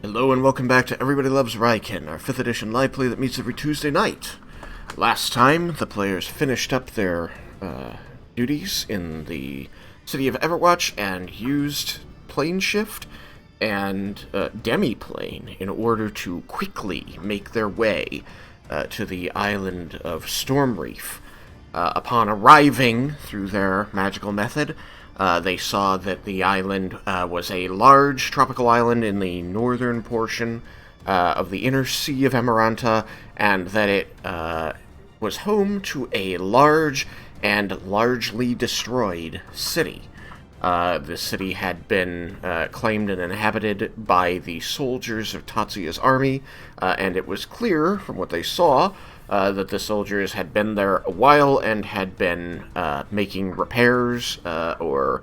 Hello and welcome back to Everybody Loves Raiken, our 5th edition live play that meets every Tuesday night. Last time, the players finished up their duties in the city of Everwatch and used plane shift and demi-plane in order to quickly make their way to the island of Stormreef. Upon arriving through their magical method, they saw that the island was a large tropical island in the northern portion of the inner sea of Amaranta, and that it was home to a large and largely destroyed city. The city had been claimed and inhabited by the soldiers of Tatsuya's army, and it was clear from what they saw that the soldiers had been there a while and had been making repairs or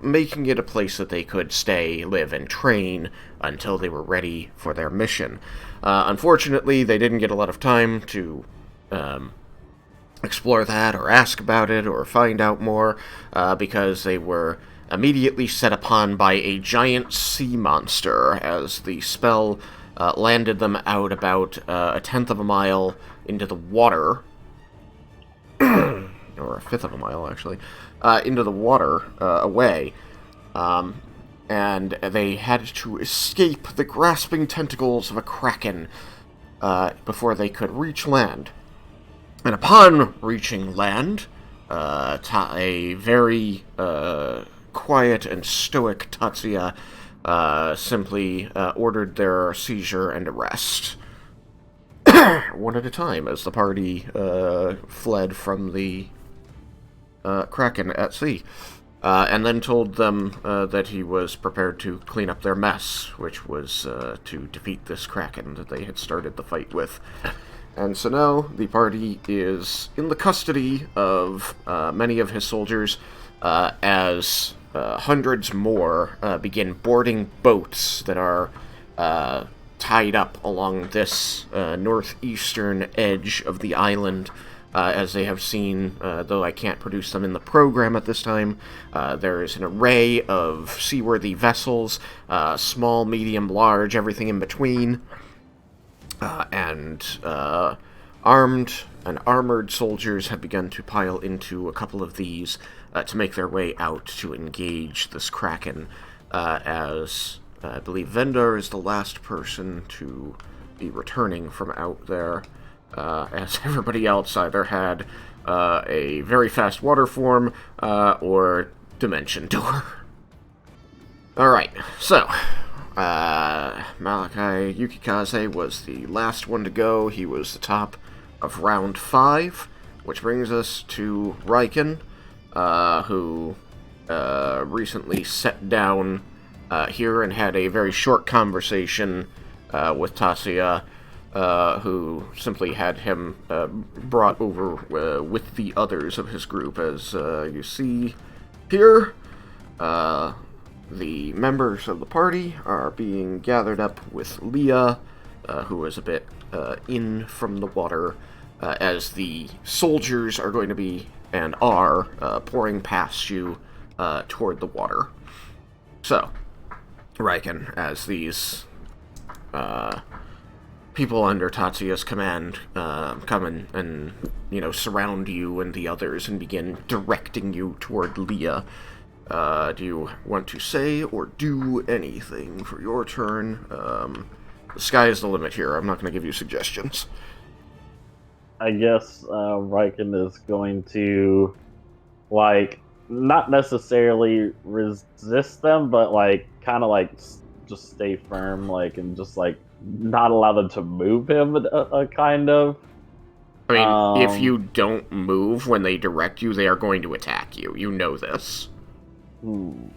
making it a place that they could stay, live, and train until they were ready for their mission. Unfortunately, they didn't get a lot of time to explore that or ask about it or find out more because they were immediately set upon by a giant sea monster as the spell landed them out about a tenth of a mile into the water, or a fifth of a mile actually, into the water away, and they had to escape the grasping tentacles of a Kraken before they could reach land. And upon reaching land, a very quiet and stoic Tatsuya simply ordered their seizure and arrest. One at a time, as the party fled from the Kraken at sea. And then told them that he was prepared to clean up their mess, which was to defeat this Kraken that they had started the fight with. And so now the party is in the custody of many of his soldiers as hundreds more begin boarding boats that are tied up along this northeastern edge of the island. As they have seen, though I can't produce them in the program at this time, there is an array of seaworthy vessels, small, medium, large, everything in between. And armed and armored soldiers have begun to pile into a couple of these to make their way out to engage this Kraken, as I believe Vendor is the last person to be returning from out there, as everybody else either had a very fast water form or dimension door. Alright, so Malachi Yukikaze was the last one to go. He was the top of round 5, which brings us to Raiken, who recently sat down here and had a very short conversation with Tatsuya, who simply had him brought over with the others of his group. As you see here, the members of the party are being gathered up with Leah, who is a bit in from the water, as the soldiers are going to be, and are, pouring past you toward the water. So, Raiken, as these people under Tatsuya's command come and surround you and the others and begin directing you toward Leah, do you want to say or do anything for your turn? The sky is the limit here. I'm not going to give you suggestions. I guess Raiken is going to, not necessarily resist them, but, kind of, just stay firm, and just, not allow them to move him, kind of. I mean, if you don't move when they direct you, they are going to attack you. You know this. You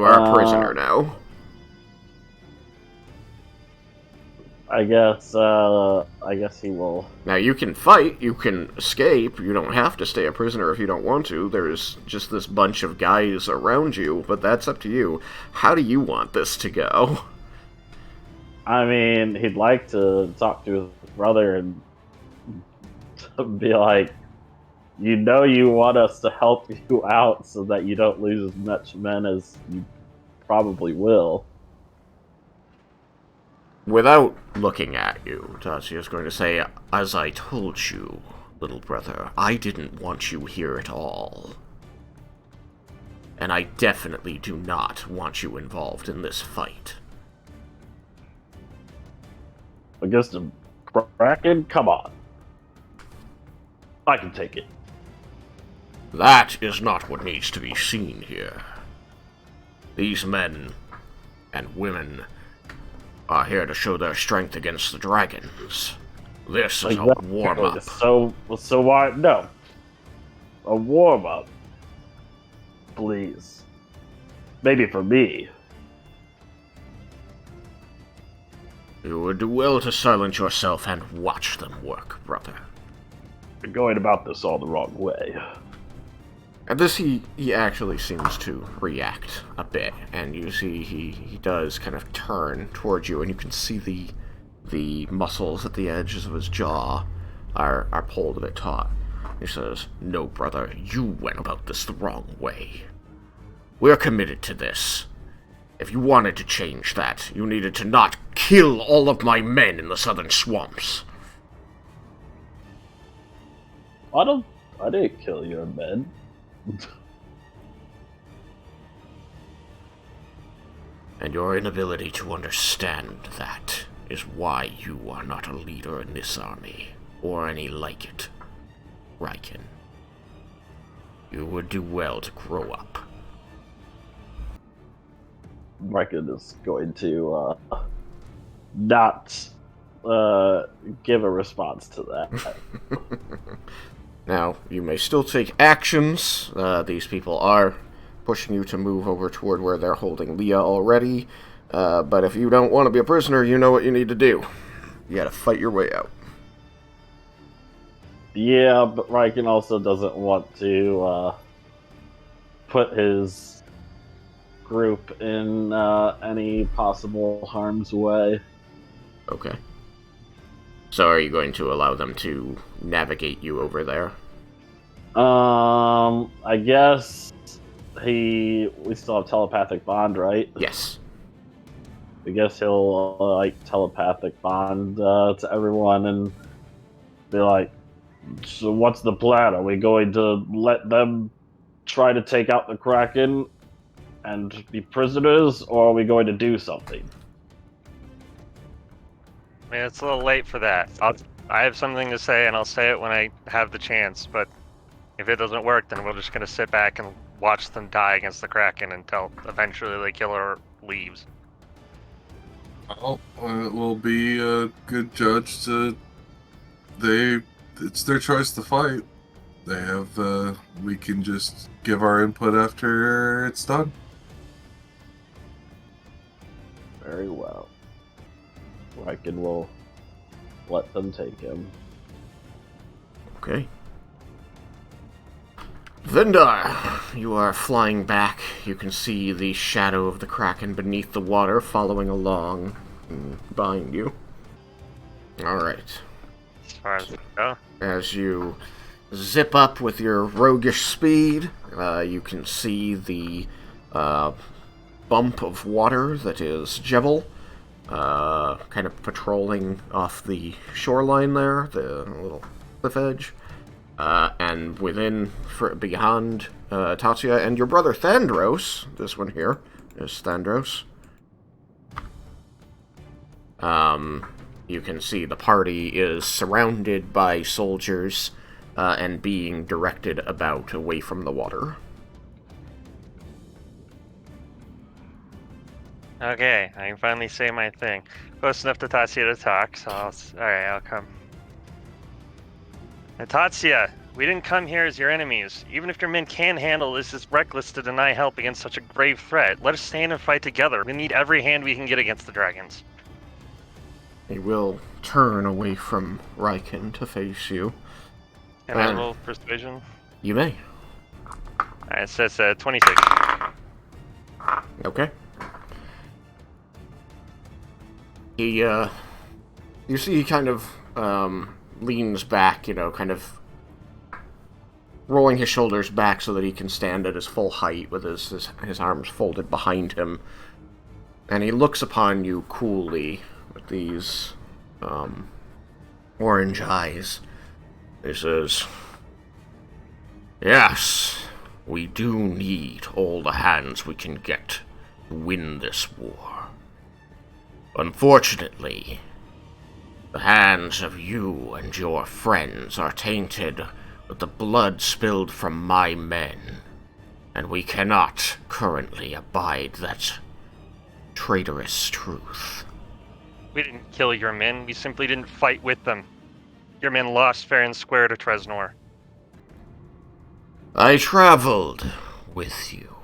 are a prisoner now. I guess he will. Now, you can fight, you can escape, you don't have to stay a prisoner if you don't want to. There's just this bunch of guys around you, but that's up to you. How do you want this to go? I mean, he'd like to talk to his brother and be like, you want us to help you out so that you don't lose as much men as you probably will. Without looking at you, Tatsuya is going to say, "As I told you, little brother, I didn't want you here at all. And I definitely do not want you involved in this fight." Against the Kraken? Come on. I can take it. That is not what needs to be seen here. These men and women are here to show their strength against the dragons. This is a warm-up. So why? No. A warm-up? Please. Maybe for me. You would do well to silence yourself and watch them work, brother. You're going about this all the wrong way. At this, he actually seems to react a bit, and you see he does kind of turn towards you, and you can see the muscles at the edges of his jaw are pulled a bit taut. He says, "No, brother, you went about this the wrong way. We're committed to this. If you wanted to change that, you needed to not kill all of my men in the southern swamps." I didn't kill your men. And your inability to understand that is why you are not a leader in this army, or any like it, Raiken. You would do well to grow up. Raiken is going to not give a response to that. Now, you may still take actions. These people are pushing you to move over toward where they're holding Leah already. But if you don't want to be a prisoner, you know what you need to do. You gotta fight your way out. Yeah, but Raiken also doesn't want to put his group in any possible harm's way. Okay. So are you going to allow them to navigate you over there? I guess we still have telepathic bond, right? Yes. I guess he'll like telepathic bond to everyone and be like, "So what's the plan? Are we going to let them try to take out the Kraken and be prisoners, or are we going to do something?" I mean, it's a little late for that. I have something to say, and I'll say it when I have the chance. But if it doesn't work, then we're just gonna sit back and watch them die against the Kraken until eventually the killer leaves. Well, it will be a good judge to. It's their choice to fight. They have. We can just give our input after it's done. Very well. Raiken will let them take him. Okay. Vindar, you are flying back. You can see the shadow of the Kraken beneath the water following along behind you. Alright. As far as we go. As you zip up with your roguish speed, you can see the bump of water that is Jebel, kind of patrolling off the shoreline there, the little cliff edge. And beyond Tatsuya and your brother Thandros, this one here is Thandros. You can see the party is surrounded by soldiers and being directed about away from the water. Okay, I can finally say my thing. Close enough to Tatsuya to talk, so I'll come. And Tatsuya, we didn't come here as your enemies. Even if your men can handle this, it's reckless to deny help against such a grave threat. Let us stand and fight together. We need every hand we can get against the dragons. He will turn away from Raiken to face you. Can I roll persuasion? You may. Alright, it says 26. Okay. You see he kind of leans back, kind of rolling his shoulders back so that he can stand at his full height with his arms folded behind him. And he looks upon you coolly with these orange eyes. He says, "Yes, we do need all the hands we can get to win this war. Unfortunately, the hands of you and your friends are tainted with the blood spilled from my men, and we cannot currently abide that traitorous truth." We didn't kill your men, we simply didn't fight with them. Your men lost fair and square to Tresnor. "I traveled with you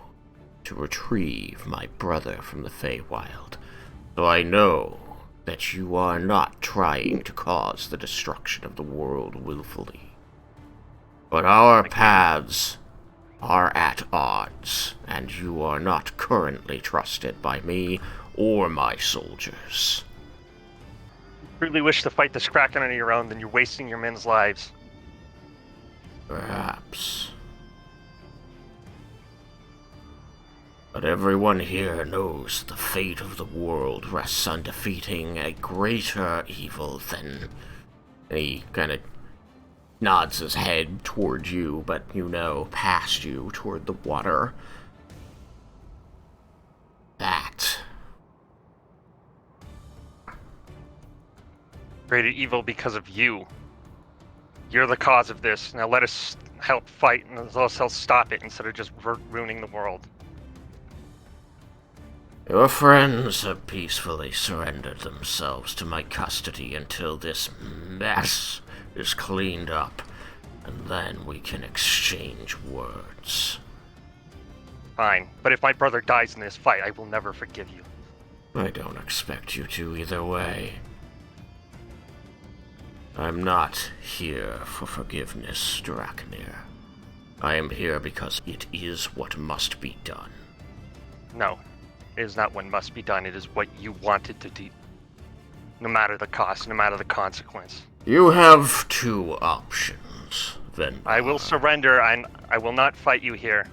to retrieve my brother from the Feywild, so I know that you are not trying to cause the destruction of the world willfully. But our paths are at odds, and you are not currently trusted by me or my soldiers." Really wish to fight this Kraken on your own, then you're wasting your men's lives. Perhaps. But everyone here knows the fate of the world rests on defeating a greater evil than... He kind of nods his head towards you, but past you, toward the water. That. Greater evil because of you. You're the cause of this. Now let us help fight and let us help stop it instead of just ruining the world. Your friends have peacefully surrendered themselves to my custody until this mess is cleaned up, and then we can exchange words. Fine, but if my brother dies in this fight, I will never forgive you. I don't expect you to either way. I'm not here for forgiveness, Drakenir. I am here because it is what must be done. No, it is not what must be done, it is what you wanted to do. No matter the cost, no matter the consequence. You have two options, then. I will surrender, and I will not fight you here.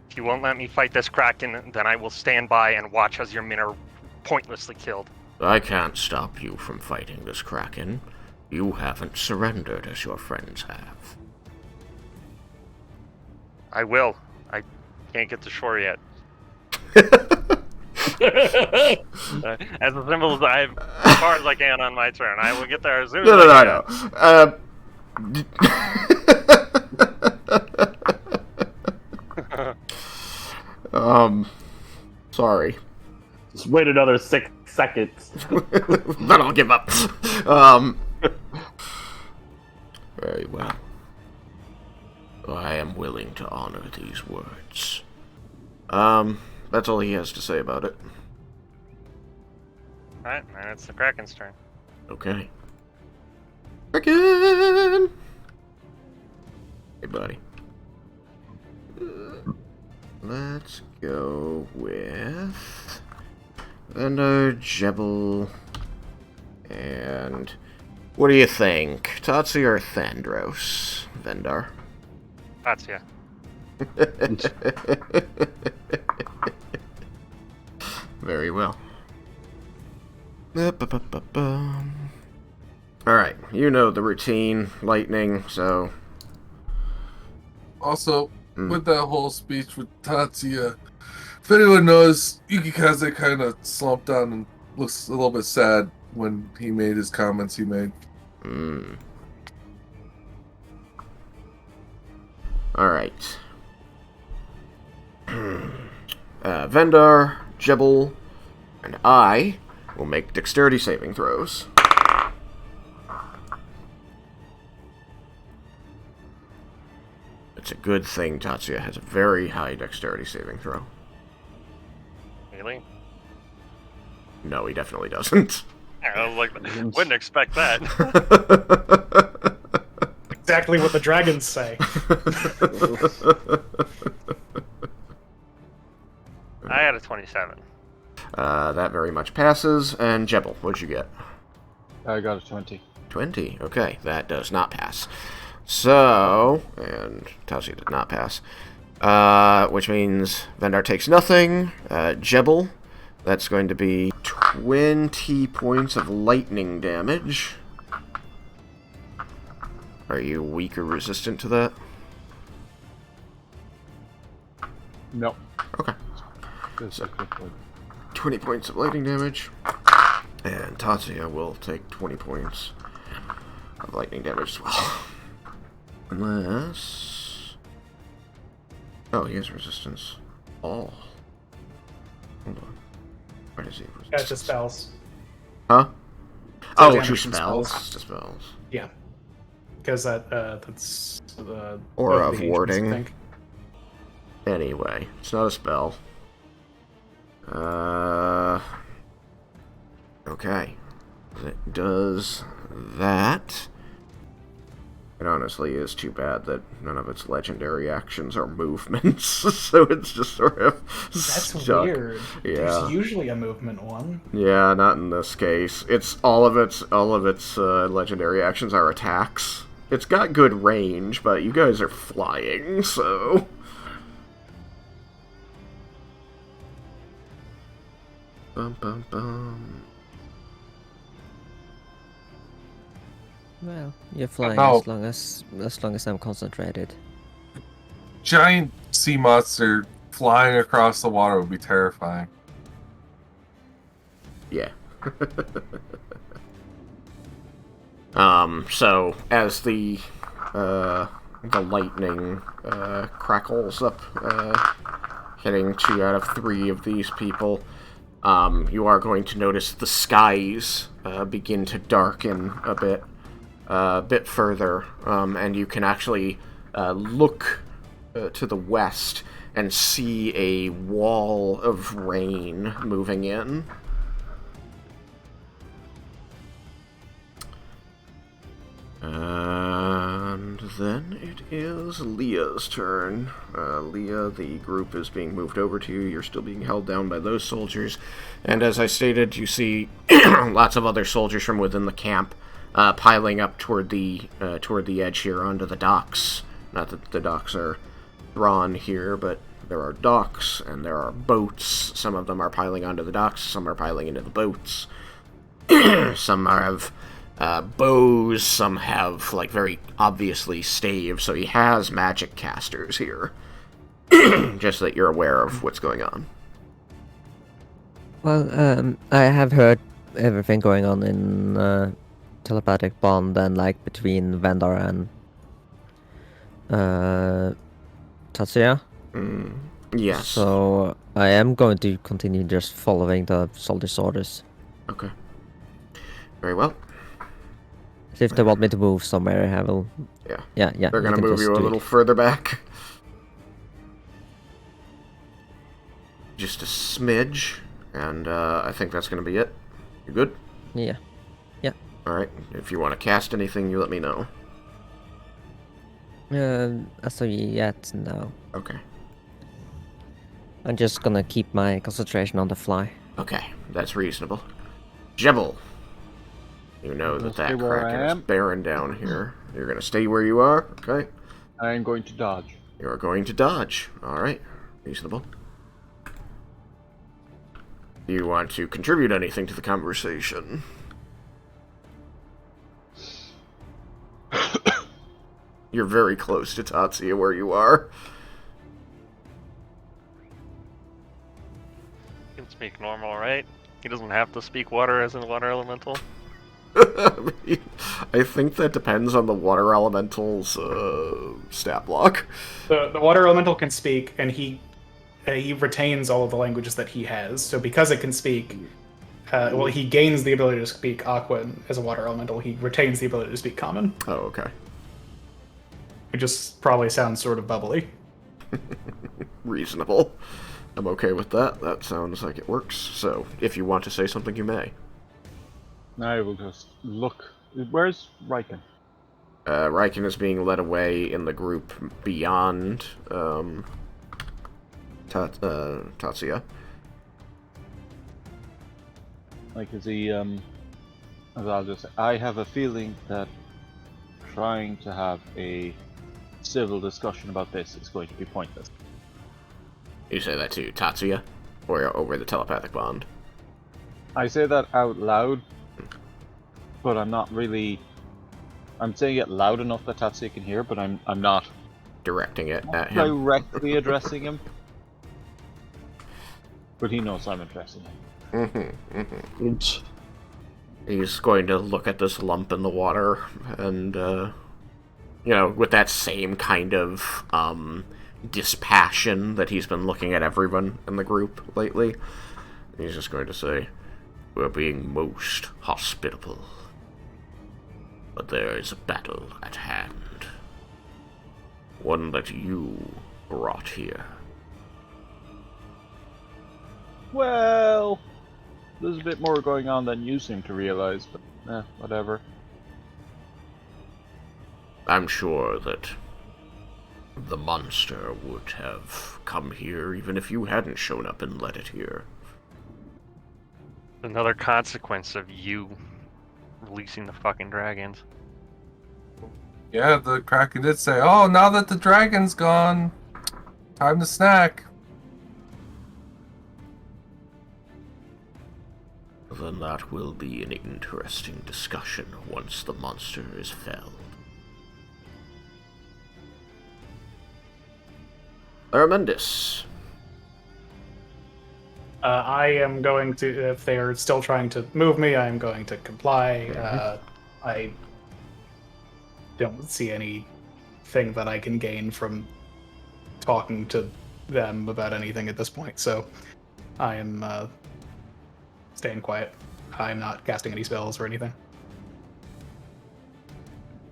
If you won't let me fight this Kraken, then I will stand by and watch as your men are pointlessly killed. I can't stop you from fighting this Kraken. You haven't surrendered as your friends have. I will. I can't get to shore yet. As simple as as far as I can on my turn. I will get there as soon as I can. Sorry. Just wait another 6 seconds. Then I'll give up. Very well. I am willing to honor these words. That's all he has to say about it. Alright, and it's the Kraken's turn. Okay. Kraken! Hey, buddy. Let's go with... Vendor, Jebel, and... What do you think? Tatsuya or Thandros? Vendor. Tatsuya. Very well. Alright, you know the routine, lightning, so... Also, with that whole speech with Tatsuya, if anyone knows, Yukikaze kind of slumped down and looks a little bit sad when he made his comments he made. Alright. Vendar, Jebel, and I will make dexterity saving throws. It's a good thing Tatsuya has a very high dexterity saving throw. Really? No, he definitely doesn't. I was like, wouldn't expect that. Exactly what the dragons say. I had a 27. That very much passes. And Jebel, what'd you get? I got a 20. 20. Okay, that does not pass. So, and Tatsuya did not pass. Which means Vendar takes nothing. Jebel, that's going to be 20 points of lightning damage. Are you weak or resistant to that? No. Okay. That's a good point. 20 points of lightning damage. And Tatsuya will take 20 points of lightning damage as well. Unless... Oh, he has resistance. Oh. Hold on. Where does he have resistance? That's just spells. Huh? So Oh, damage to from spells. To spells. Yeah. Because that's the Aura of of the ancients, warding. I think. Anyway, it's not a spell. Okay. It does that. It honestly is too bad that none of its legendary actions are movements, so it's just sort of That's stuck. weird. Yeah. There's usually a movement one. Yeah, not in this case. It's all of its legendary actions are attacks. It's got good range, but you guys are flying, so... Bum bum bum. Well, you're flying Oh. as long as I'm concentrated. Giant sea monster flying across the water would be terrifying. Yeah. So as the lightning crackles up, hitting 2 out of 3 of these people, you are going to notice the skies begin to darken a bit further, and you can actually look to the west and see a wall of rain moving in. And then it is Leah's turn. Leah, the group is being moved over to you. You're still being held down by those soldiers. And as I stated, you see lots of other soldiers from within the camp piling up toward the edge here onto the docks. Not that the docks are drawn here, but there are docks and there are boats. Some of them are piling onto the docks, some are piling into the boats. Some have bows, some have, like, very obviously staves, so he has magic casters here. Just so that you're aware of what's going on. Well, I have heard everything going on in telepathic bond and like between Vandar and Tatsuya. Yes. So I am going to continue just following the soldiers' orders. Okay. Very well. So if they want me to move somewhere, I will. Yeah. Yeah. They're gonna can move just you a do it. little further back. Just a smidge, and I think that's gonna be it. You good? Yeah. Alright. If you want to cast anything, you let me know. As of yet, no. Okay. I'm just gonna keep my concentration on the fly. Okay, that's reasonable. Jebel. You know that Stay that where I Kraken is am. bearing down here. You're gonna stay where you are, okay? I am going to dodge. You're going to dodge. Alright. Reasonable. Do you want to contribute anything to the conversation? You're very close to Tatsuya where you are. He can speak normal, right? He doesn't have to speak water as a water elemental. I think that depends on the water elemental's stat block. The water elemental can speak, and he retains all of the languages that he has. So because it can speak, he gains the ability to speak Aqua as a water elemental. He retains the ability to speak Common. Oh, okay. It just probably sounds sort of bubbly. Reasonable. I'm okay with that. That sounds like it works. So, if you want to say something, you may. I will just look. Where's Raiken? Raiken is being led away in the group beyond Tatsuya. Like, is he, as I'll just say, I have a feeling that trying to have a civil discussion about this is going to be pointless. You say that to Tatsuya? Or over the telepathic bond? I say that out loud, but I'm not really... I'm saying it loud enough that Tatsuya can hear, but I'm not Directing it at him. directly addressing him. But he knows I'm addressing him. He's going to look at this lump in the water and, with that same kind of, dispassion that he's been looking at everyone in the group lately. He's just going to say, "We're being most hospitable. But there is a battle at hand. One that you brought here." Well, there's a bit more going on than you seem to realize, but whatever. I'm sure that the monster would have come here even if you hadn't shown up and led it here. Another consequence of you releasing the fucking dragons. Yeah, the Kraken did say, "Oh, now that the dragon's gone, time to snack." Then that will be an interesting discussion once the monster is felled. Armendis. I am going to, if they are still trying to move me, I am going to comply. I don't see anything that I can gain from talking to them about anything at this point, so I am staying quiet. I'm not casting any spells or anything.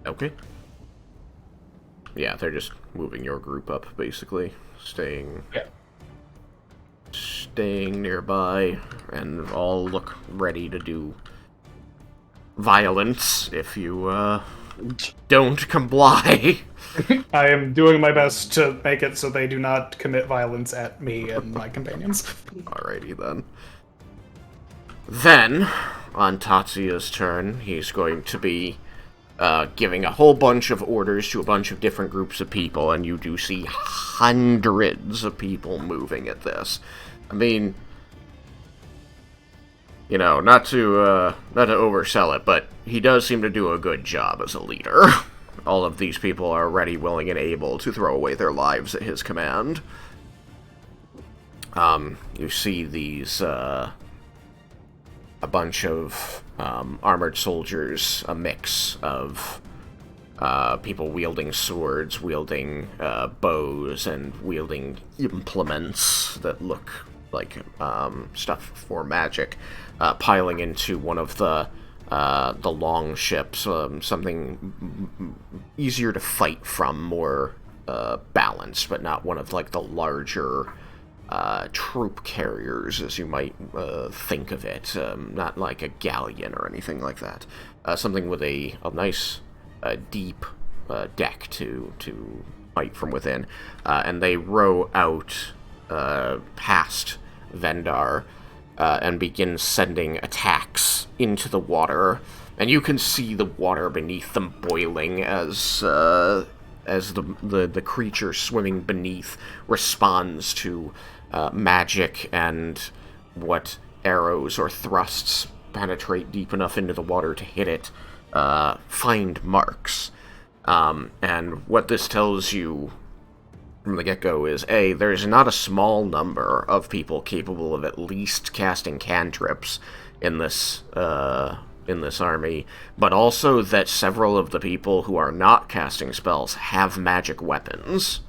Okay. Yeah, they're just moving your group up, basically. Staying nearby, and all look ready to do violence if you, don't comply. I am doing my best to make it so they do not commit violence at me and my companions. Alrighty then. Then, on Tatsuya's turn, he's going to be giving a whole bunch of orders to a bunch of different groups of people, and you do see hundreds of people moving at this. I mean, not to oversell it, but he does seem to do a good job as a leader. All of these people are ready, willing, and able to throw away their lives at his command. You see these, a bunch of armored soldiers, a mix of people wielding swords, wielding bows, and wielding implements that look like stuff for magic, piling into one of the long ships, something easier to fight from, more balanced, but not one of like the larger troop carriers, as you might think of it. Not like a galleon or anything like that. Something with a nice deep deck to fight from within. And they row out past Vendar and begin sending attacks into the water. And you can see the water beneath them boiling as the creature swimming beneath responds to magic and what arrows or thrusts penetrate deep enough into the water to hit it find marks. And what this tells you from the get-go is, A, there's not a small number of people capable of at least casting cantrips in this army, but also that several of the people who are not casting spells have magic weapons.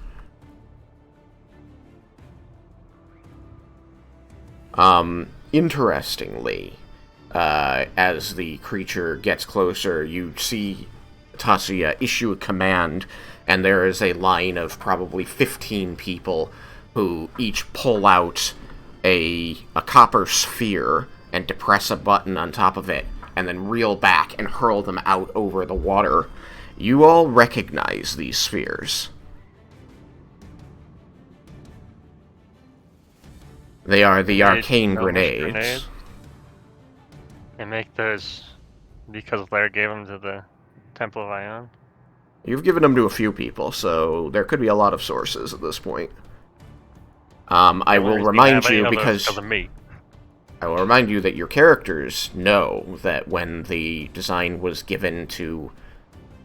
Interestingly, as the creature gets closer, you see Tatsuya issue a command, and there is a line of probably 15 people who each pull out a copper sphere and depress a button on top of it, and then reel back and hurl them out over the water. You all recognize these spheres. They are the arcane grenades. They make those because Lair gave them to the Temple of Ion. You've given them to a few people, so there could be a lot of sources at this point. I will remind you because of me. I will remind you that your characters know that when the design was given to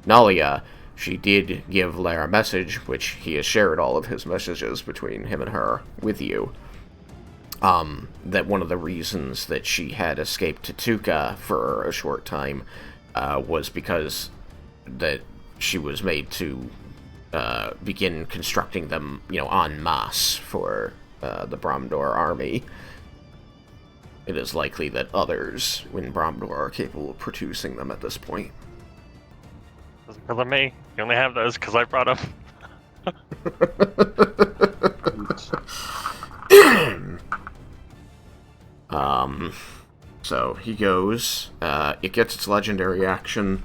Nalia, she did give Lair a message, which he has shared all of his messages between him and her with you. That one of the reasons that she had escaped to Tuka for a short time was because that she was made to begin constructing them, en masse for the Bromdor army. It is likely that others in Bromdor are capable of producing them at this point. Because of me. You only have those because I brought them. So he goes, it gets its legendary action,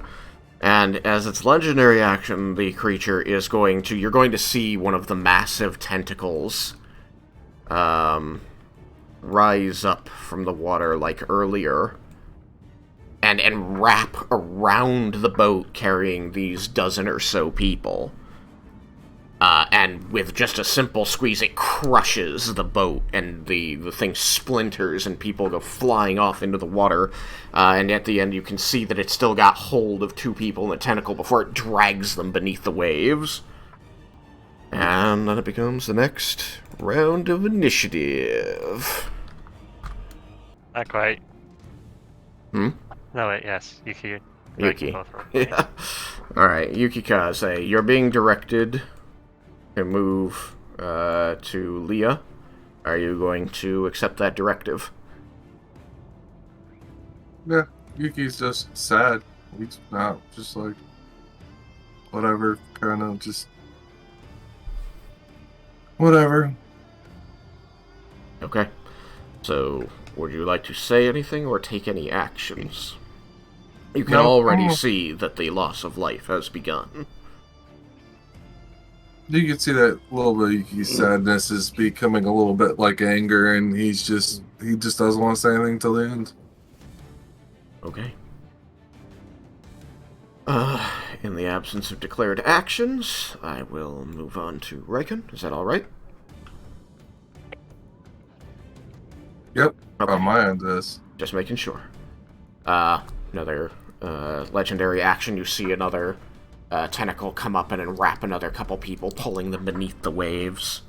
and as its legendary action, the creature is you're going to see one of the massive tentacles, rise up from the water like earlier, and wrap around the boat carrying these dozen or so people. And with just a simple squeeze, it crushes the boat, and the thing splinters, and people go flying off into the water. And at the end, you can see that it's still got hold of two people in the tentacle before it drags them beneath the waves. And then it becomes the next round of initiative. Not quite. Hmm? No, wait, yes. Yuki. Yuki. Yeah. Alright, Yukikaze, you're being directed to move to Leah. Are you going to accept that directive? Yeah, Yuki's just sad. He's not just like whatever, kind of just whatever. Okay. So, would you like to say anything or take any actions? You can already see that the loss of life has begun. You can see that little bit of Yuki's sadness is becoming a little bit like anger, and he just doesn't want to say anything till the end. Okay. In the absence of declared actions, I will move on to Raiken. Is that alright? Yep, Okay. on my end, this. Just making sure. Another legendary action. You see another tentacle come up and enwrap another couple people, pulling them beneath the waves.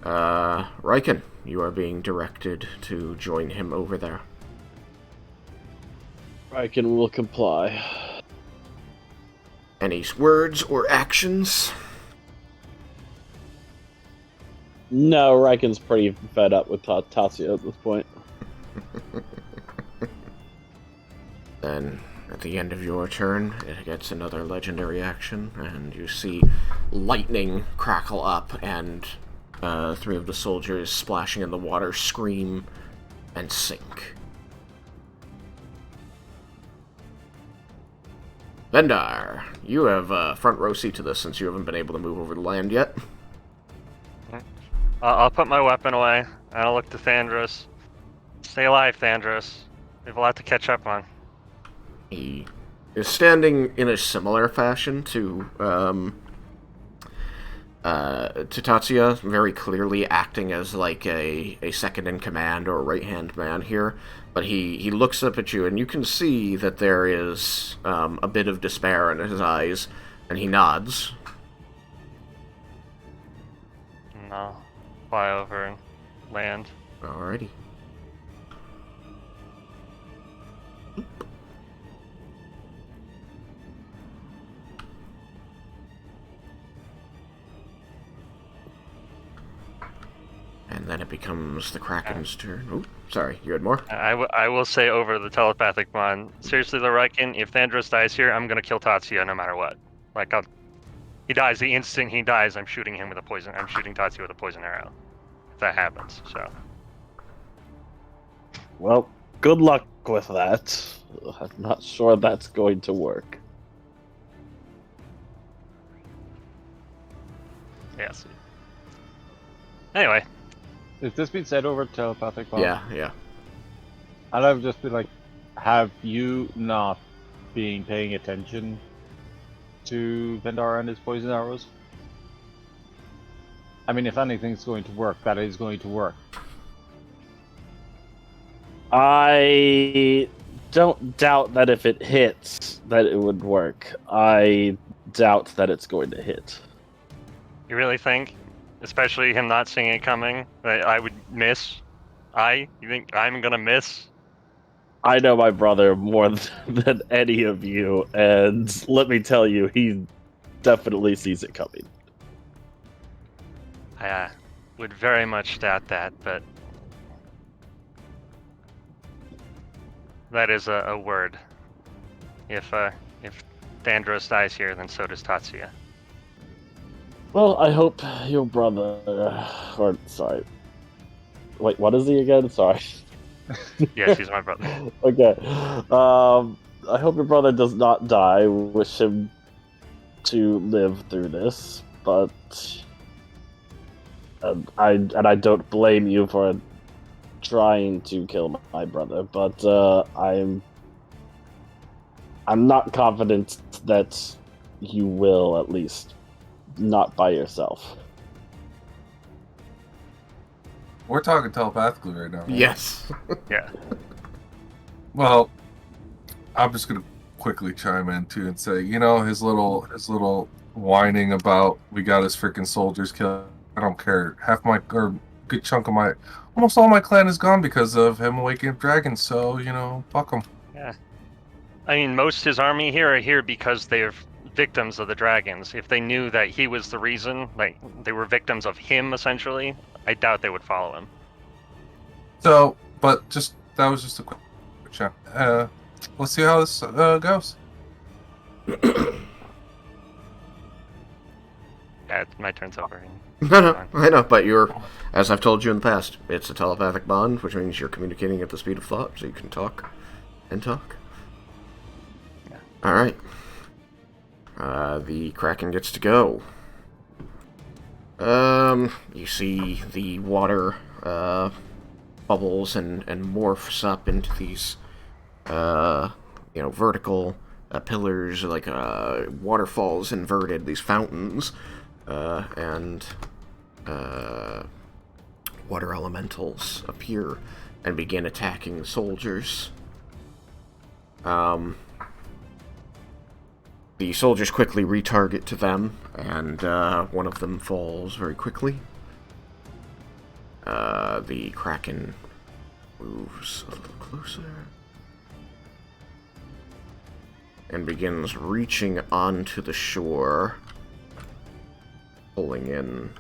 Raiken, you are being directed to join him over there. Raiken will comply. Any words or actions? No, Raiken's pretty fed up with Tatsuya at this point. Then, at the end of your turn, it gets another legendary action, and you see lightning crackle up, and three of the soldiers splashing in the water scream and sink. Vendar, you have front row seat to this since you haven't been able to move over the land yet. I'll put my weapon away, and I'll look to Thandros. Stay alive, Thandros. We have a lot to catch up on. He is standing in a similar fashion to Tatsuya, very clearly acting as like a second in command or right-hand man here. But he looks up at you, and you can see that there is a bit of despair in his eyes, and he nods. No. Fly over and land. Alrighty. And then it becomes the Kraken's turn. Oh, sorry, you had more? I will say over the telepathic bond. Seriously, the Raiken, if Thandros dies here, I'm gonna kill Tatsuya no matter what. Like, he dies the instant he dies. I'm shooting him with a poison. I'm shooting Tatsuya with a poison arrow. If that happens, so. Well, good luck with that. I'm not sure that's going to work. Yes. Anyway. Is this been said over telepathic bond? Yeah. And I've just been like, have you not been paying attention to Vendar and his poison arrows? I mean, if anything's going to work, that is going to work. I don't doubt that if it hits, that it would work. I doubt that it's going to hit. You really think, especially him not seeing it coming, that I would miss? You think I'm gonna miss? I know my brother more than any of you, and let me tell you, he definitely sees it coming. I would very much doubt that, but that is a word. If Thandros dies here, then so does Tatsuya. Well, I hope your brother, or sorry, wait, what is he again? Sorry. Yes, he's my brother. Okay. I hope your brother does not die. Wish him to live through this, but I don't blame you for trying to kill my brother, but I'm not confident that you will, at least not by yourself. We're talking telepathically right now. Right? Yes. Yeah. Well, I'm just gonna quickly chime in too and say, you know, his little whining about we got his freaking soldiers killed. I don't care. Or a good chunk of almost all my clan is gone because of him waking up dragons. So you know, fuck him. Yeah. I mean, most his army here are here because they're victims of the dragons. If they knew that he was the reason, like they were victims of him essentially, I doubt they would follow him. So, but that was just a quick chat. Let's see how this goes. Yeah, my turn's over. No, I know, but as I've told you in the past, it's a telepathic bond, which means you're communicating at the speed of thought, so you can talk and talk. Yeah. Alright. The Kraken gets to go. You see the water, bubbles and morphs up into these, vertical pillars, like waterfalls inverted, these fountains, and water elementals appear and begin attacking the soldiers. The soldiers quickly retarget to them, and one of them falls very quickly. The Kraken moves a little closer and begins reaching onto the shore, pulling in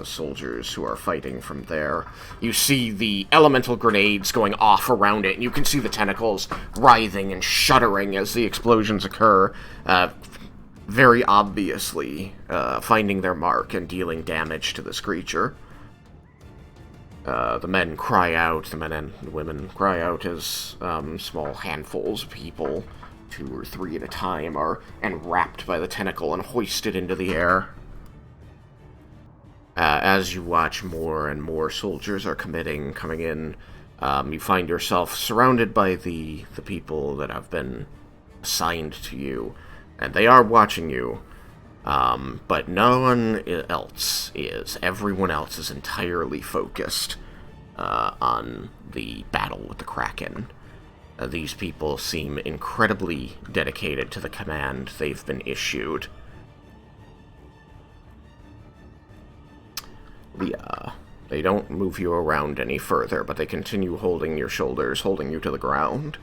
soldiers who are fighting from there. You see the elemental grenades going off around it, and you can see the tentacles writhing and shuddering as the explosions occur, very obviously finding their mark and dealing damage to this creature. The men and women cry out as small handfuls of people, 2 or 3 at a time, are enwrapped by the tentacle and hoisted into the air. As you watch, more and more soldiers are coming in. You find yourself surrounded by the people that have been assigned to you, and they are watching you, but no one else is. Everyone else is entirely focused on the battle with the Kraken. These people seem incredibly dedicated to the command they've been issued. They don't move you around any further, but they continue holding your shoulders, holding you to the ground.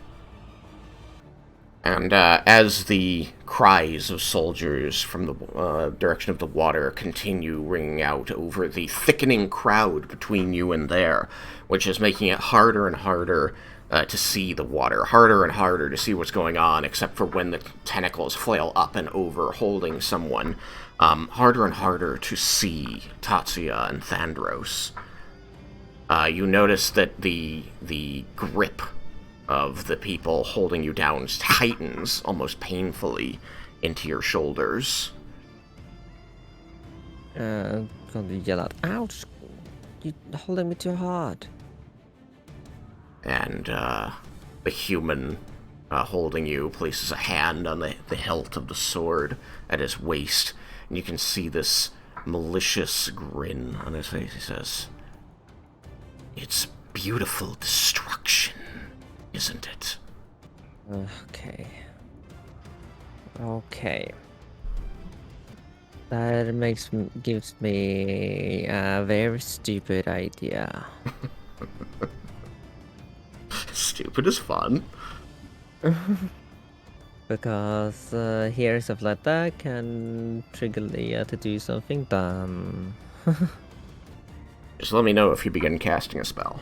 And as the cries of soldiers from the direction of the water continue ringing out over the thickening crowd between you and there, which is making it harder and harder to see the water, harder and harder to see what's going on, except for when the tentacles flail up and over, holding someone. Harder and harder to see Tatsuya and Thandros. You notice that the grip of the people holding you down tightens almost painfully into your shoulders. Gonna yell out, ouch! You're holding me too hard. And the human holding you, places a hand on the hilt of the sword at his waist, and you can see this malicious grin on his face. He says, "It's beautiful destruction, isn't it?" Okay. Okay. That gives me a very stupid idea. Stupid is fun. Because hearing stuff like that can trigger Leah to do something dumb. Just let me know if you begin casting a spell.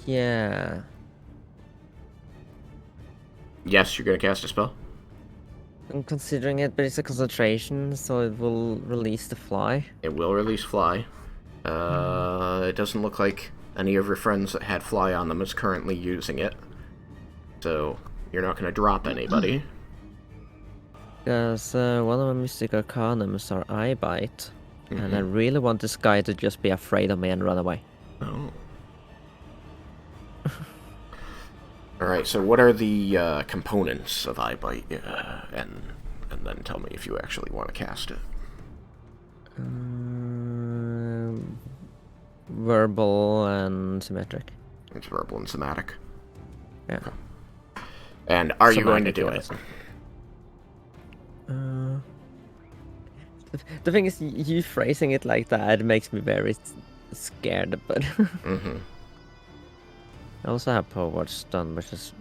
Yeah. Yes, you're gonna cast a spell? I'm considering it, but it's a concentration, so it will release the fly. It will release fly. It doesn't look like any of your friends that had fly on them is currently using it. So, you're not gonna drop anybody. Because one of my mystic arcanums are eye bite, and I really want this guy to just be afraid of me and run away. Oh. Alright, so what are the components of eye bite? And then tell me if you actually want to cast it. Verbal and symmetric. It's verbal and somatic. Yeah. And are you going to do it? The thing is, you phrasing it like that makes me very scared, but... I also have power stun, which is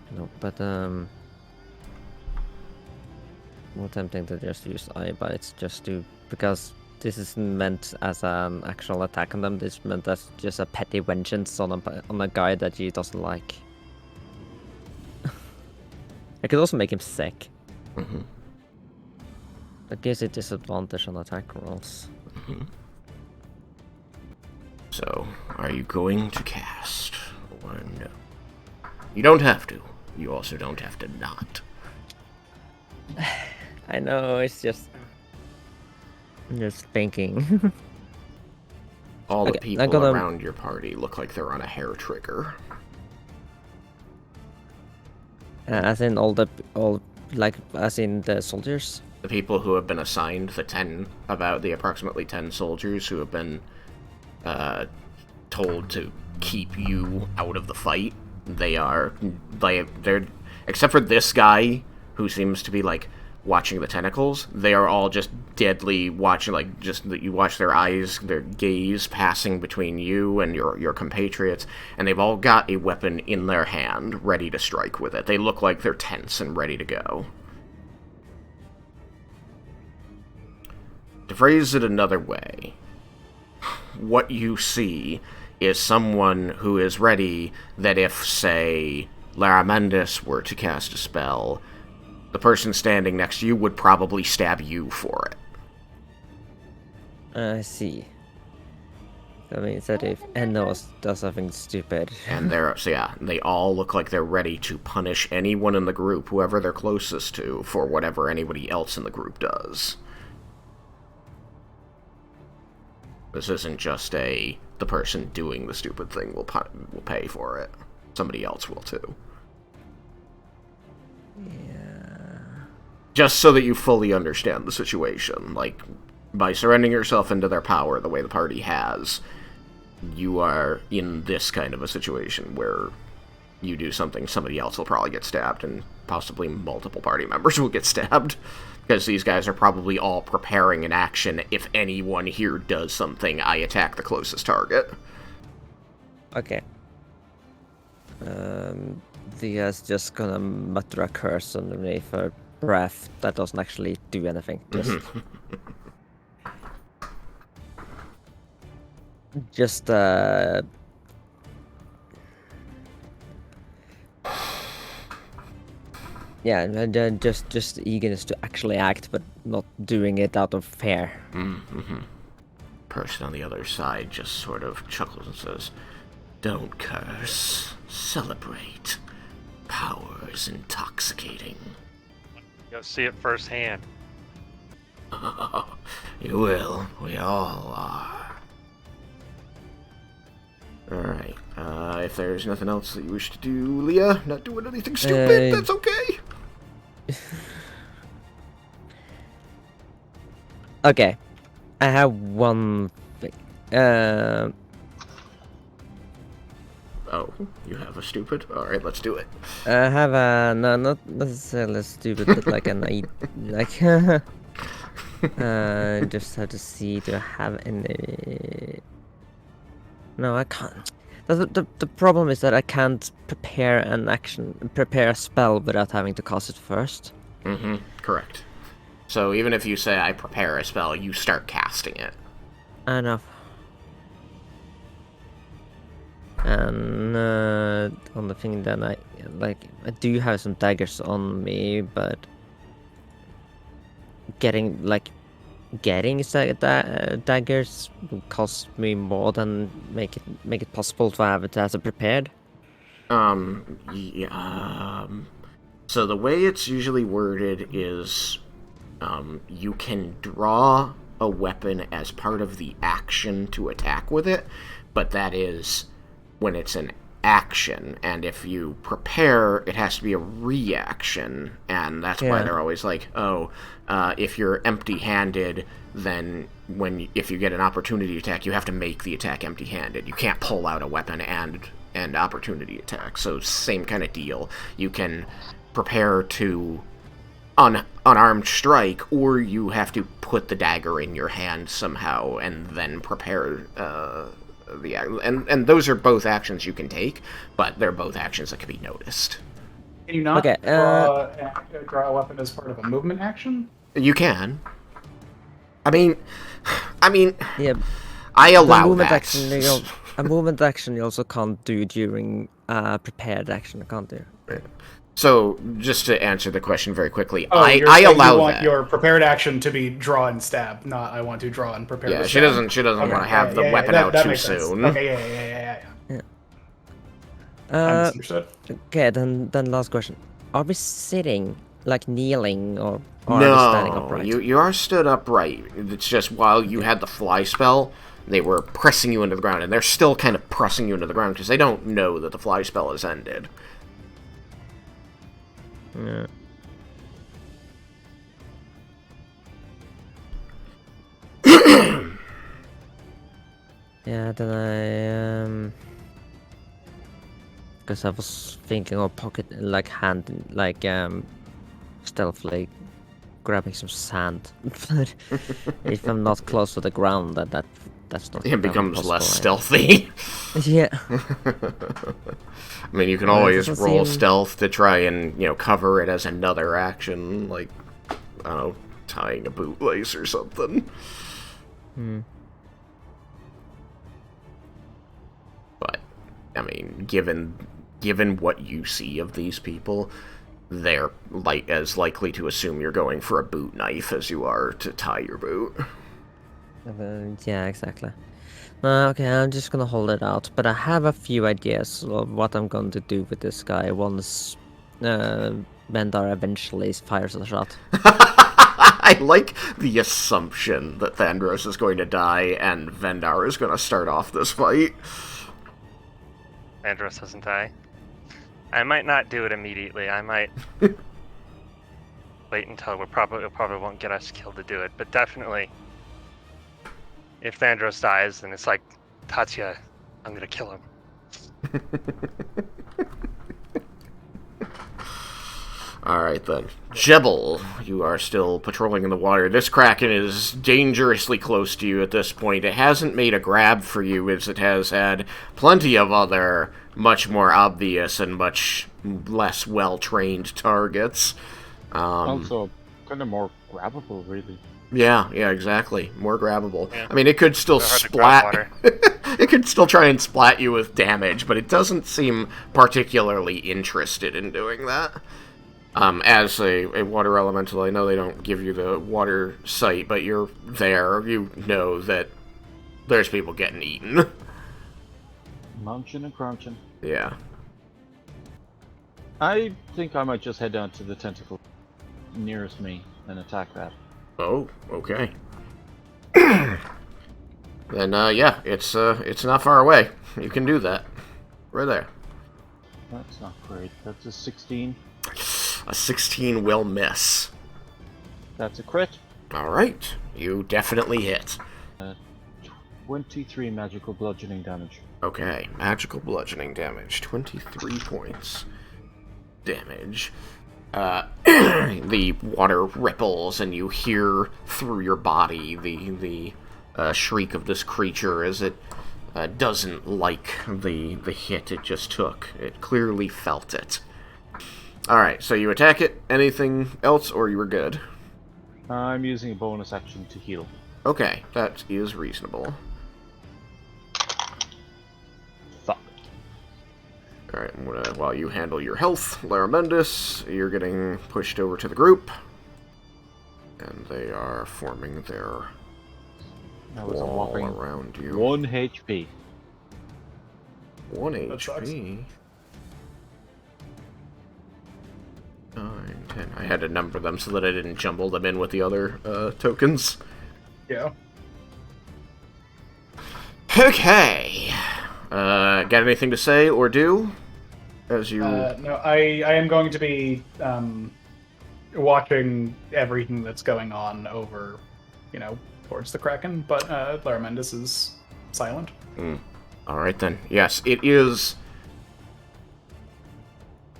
more tempting to just use eye bites, because this isn't meant as an actual attack on them. This is meant as just a petty vengeance on a guy that he doesn't like. I could also make him sick. That gives it disadvantage on attack rolls. So, are you going to cast? Or no? You don't have to. You also don't have to not. I know, it's just... I'm just thinking. All the Okay, people around your party look like they're on a hair trigger. As in as in the soldiers? The people who have been assigned the approximately 10 soldiers who have been told to keep you out of the fight, they're except for this guy who seems to be like watching the tentacles, they are all just deadly watching, like just you watch their eyes, their gaze passing between you and your compatriots, and they've all got a weapon in their hand ready to strike with it. They look like they're tense and ready to go. To phrase it another way, what you see is someone who is ready that if, say, Laramendis were to cast a spell, the person standing next to you would probably stab you for it. I see. That means that if Enos does something stupid... And they all look like they're ready to punish anyone in the group, whoever they're closest to, for whatever anybody else in the group does. This isn't just the person doing the stupid thing will pay for it. Somebody else will too. Yeah. Just so that you fully understand the situation. Like, by surrendering yourself into their power the way the party has, you are in this kind of a situation where you do something, somebody else will probably get stabbed, and possibly multiple party members will get stabbed. Because these guys are probably all preparing an action. If anyone here does something, I attack the closest target. Okay. Thea's just gonna mutter a curse underneath her breath that doesn't actually do anything. Just yeah, and just eagerness to actually act, but not doing it out of fear. Person on the other side just sort of chuckles and says, "Don't curse. Celebrate. Power is intoxicating." You'll see it firsthand. You will. We all are. Alright. If there's nothing else that you wish to do, Leah, not doing anything stupid, that's okay. Okay. I have one thing. Oh, you have a stupid? Alright, let's do it. I have a no, not necessarily stupid, but like an like. Just have to see. Do I have any? No, I can't. The problem is that I can't prepare a spell without having to cast it first. Mm-hmm. Correct. So even if you say I prepare a spell, you start casting it. I know. And on the thing then I do have some daggers on me, but getting daggers will cost me more than make it possible to have it as a prepared. Yeah. So the way it's usually worded is, you can draw a weapon as part of the action to attack with it, but that is when it's an action, and if you prepare, it has to be a reaction, and that's why they're always like, if you're empty-handed, then if you get an opportunity attack, you have to make the attack empty-handed. You can't pull out a weapon and opportunity attack. So same kind of deal. You can prepare to unarmed strike, or you have to put the dagger in your hand somehow and then prepare and those are both actions you can take, but they're both actions that can be noticed. Can you not draw a weapon as part of a movement action? You can. I mean, yeah. I allow that. A movement action you also can't do during prepared action, can't do. So, just to answer the question very quickly, I allow you want that. your prepared action to be draw and stab, not I want to draw and prepare. Yeah, to she stab. doesn't want to have the weapon out too soon. Okay, yeah. I misunderstood. Okay, then last question: are we sitting, like kneeling, or are we standing upright? You are stood upright. It's just while you had the fly spell, they were pressing you into the ground, and they're still kind of pressing you into the ground because they don't know that the fly spell has ended. Yeah. Yeah, then I because I was thinking of stealthily grabbing some sand. But if I'm not close to the ground, that's not. It becomes possible, less stealthy. Yeah. I mean, you can always roll stealth to try and, cover it as another action, like, I don't know, tying a bootlace or something. But, I mean, given what you see of these people, they're as likely to assume you're going for a boot knife as you are to tie your boot. Yeah, exactly. Okay, I'm just gonna hold it out, but I have a few ideas of what I'm going to do with this guy once Vendar eventually fires a shot. I like the assumption that Thandros is going to die and Vendar is going to start off this fight. Thandros doesn't die. I might not do it immediately. I might wait until it probably won't get us killed to do it, but definitely. If Thandros dies, then it's like, Tatsuya, I'm gonna kill him. Alright then. Jebel, you are still patrolling in the water. This Kraken is dangerously close to you at this point. It hasn't made a grab for you as it has had plenty of other, much more obvious and much less well-trained targets. Also, kind of more grabbable, really. Yeah, exactly. More grabbable. Yeah. I mean, it could still splat. It could still try and splat you with damage, but it doesn't seem particularly interested in doing that. As a water elemental, I know they don't give you the water sight, but you're there. You know that there's people getting eaten. Munching and crunching. Yeah. I think I might just head down to the tentacle nearest me and attack that. Oh, okay. then yeah, it's not far away. You can do that. Right there. That's not great. That's a 16. A 16 will miss. That's a crit. Alright, you definitely hit. 23 magical bludgeoning damage. Okay, magical bludgeoning damage. 23 points. Damage. The water ripples, and you hear through your body the shriek of this creature as it doesn't like the hit it just took. It clearly felt it. Alright, so you attack it. Anything else, or you were good? I'm using a bonus action to heal. Okay, that is reasonable. Fuck. Alright, I'm gonna, while you handle your health, Laramendus, you're getting pushed over to the group. And they are forming their That was a wall whopping around you. 1 HP. 1 That sucks. HP. 9, 10. I had to number them so that I didn't jumble them in with the other tokens. Yeah. Okay. Got anything to say or do? As you... No, I am going to be watching everything that's going on over, towards the Kraken, but Laramendus is silent. Alright then. Yes, it is...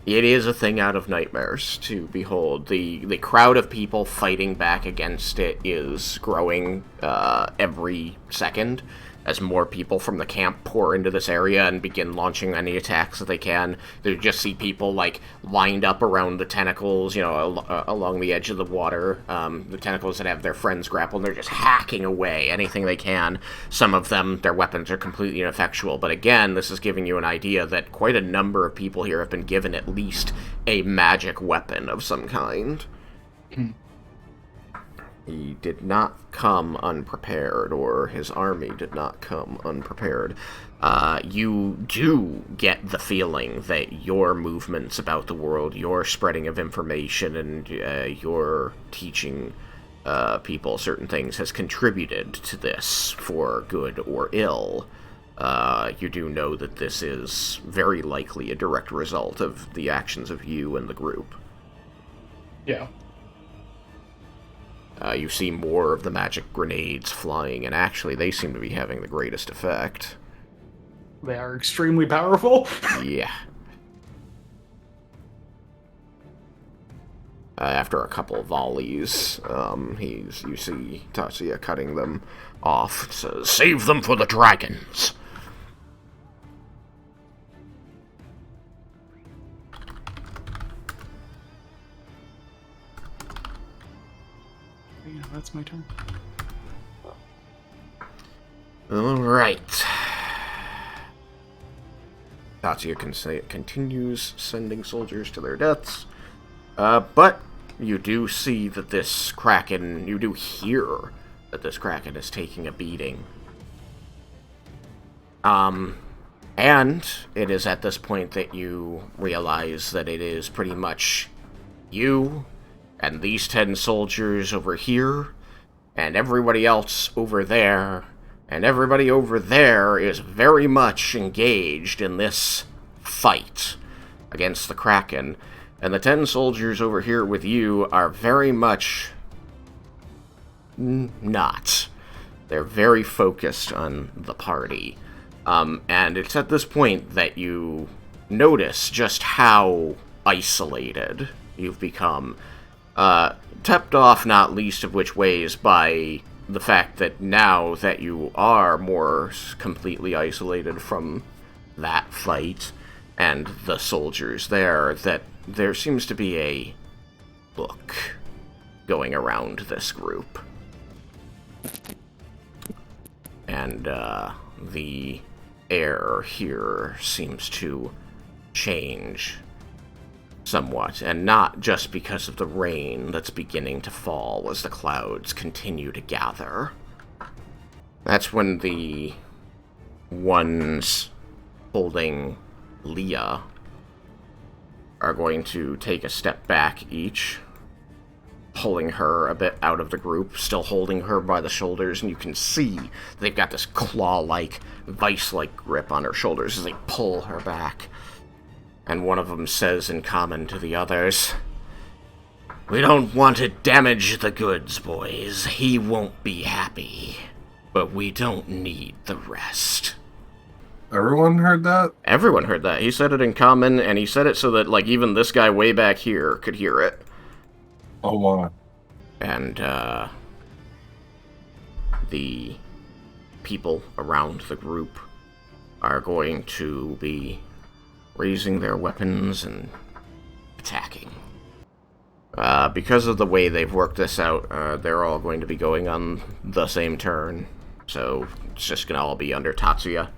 It is a thing out of nightmares to behold. The crowd of people fighting back against it is growing every second as more people from the camp pour into this area and begin launching any attacks that they can. You just see people, lined up around the tentacles, along the edge of the water. The tentacles that have their friends grappled, and they're just hacking away anything they can. Some of them, their weapons are completely ineffectual. But again, this is giving you an idea that quite a number of people here have been given at least a magic weapon of some kind. He did not come unprepared, or his army did not come unprepared. You do get the feeling that your movements about the world, your spreading of information, and your teaching people certain things has contributed to this for good or ill. You do know that this is very likely a direct result of the actions of you and the group. Yeah. You see more of the magic grenades flying, and actually they seem to be having the greatest effect. They are extremely powerful. Yeah. After a couple of volleys, you see Tatsuya cutting them off. It says, "Save them for the dragons!" Yeah, that's my turn. Alright. Tatsuya continues sending soldiers to their deaths. But you do see that this Kraken, you do hear that this Kraken is taking a beating. And it is at this point that you realize that it is pretty much you and these 10 soldiers over here, and everybody else over there, and everybody over there is very much engaged in this fight against the Kraken. And the 10 soldiers over here with you are very much not. They're very focused on the party. And it's at this point that you notice just how isolated you've become. Tipped off not least of which ways by the fact that now that you are more completely isolated from that fight and the soldiers there, that there seems to be a book going around this group. And the air here seems to change somewhat, and not just because of the rain that's beginning to fall as the clouds continue to gather. That's when the ones holding Leah are going to take a step back each, pulling her a bit out of the group, still holding her by the shoulders, and you can see they've got this claw-like, vice-like grip on her shoulders as they pull her back. And one of them says in common to the others, "We don't want to damage the goods, boys. He won't be happy. But we don't need the rest." Everyone heard that? Everyone heard that. He said it in common, and he said it so that, like, even this guy way back here could hear it. Oh, wow. And, the people around the group are going to be raising their weapons and attacking. Because of the way they've worked this out, they're all going to be going on the same turn. So it's just going to all be under Tatsuya.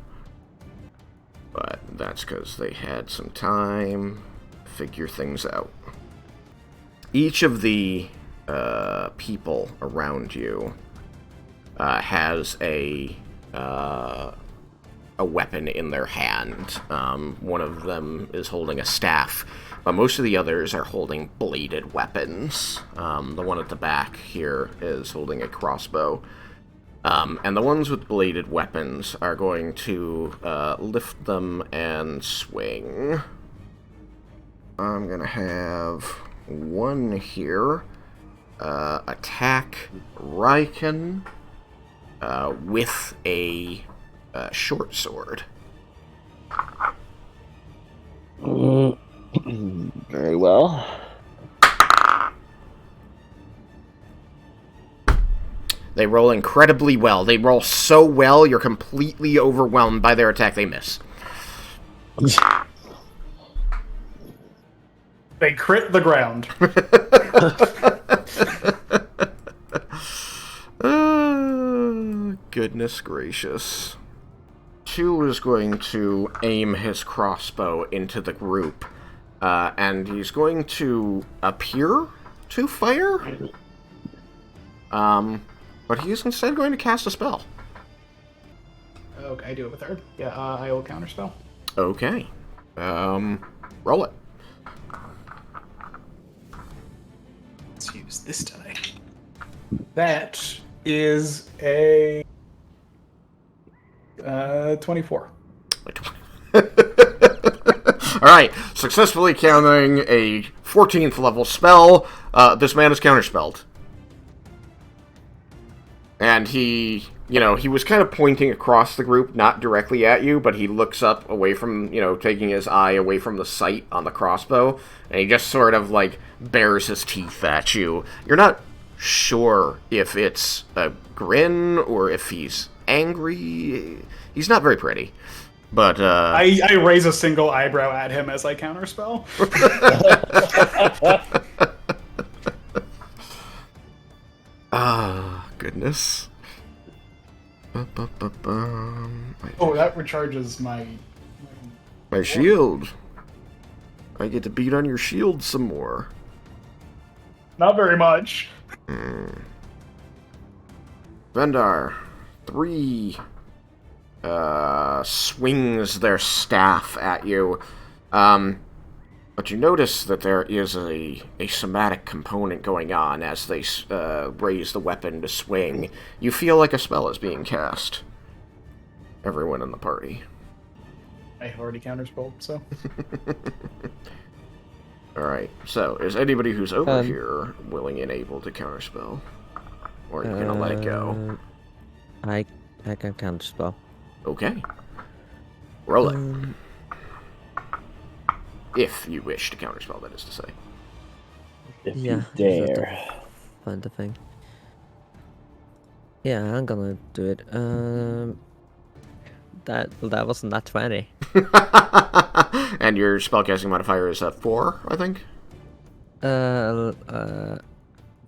But that's because they had some time to figure things out. Each of the people around you has a weapon in their hand. One of them is holding a staff, but most of the others are holding bladed weapons. The one at the back here is holding a crossbow. And the ones with bladed weapons are going to lift them and swing. I'm going to have one here attack Raiken with a short sword. Very well. They roll incredibly well. They roll so well, you're completely overwhelmed by their attack. They miss. They crit the ground. Goodness gracious. Two is going to aim his crossbow into the group, and he's going to appear to fire. But he's instead going to cast a spell. Okay, I do it with her. Yeah, I will counterspell. Okay. Roll it. Let's use this die. That is a 24. Alright, successfully countering a 14th level spell. This man is counterspelled. And he was kind of pointing across the group, not directly at you, but he looks up away from, taking his eye away from the sight on the crossbow, and he just sort of, bares his teeth at you. You're not sure if it's a grin or if he's angry. He's not very pretty. But, I raise a single eyebrow at him as I counterspell. Goodness. Oh, that recharges my shield. I get to beat on your shield some more. Not very much. Vendar, 3 swings their staff at you. But you notice that there is a somatic component going on as they raise the weapon to swing. You feel like a spell is being cast. Everyone in the party. I have already counterspelled, so. Alright, so is anybody who's over here willing and able to counterspell? Or are you gonna let it go? I can counterspell. Okay. Roll it. If you wish to counterspell, that is to say. If Yeah, you dare. Find the thing. Yeah, I'm gonna do it. That wasn't that 20. And your spellcasting modifier is 4, I think?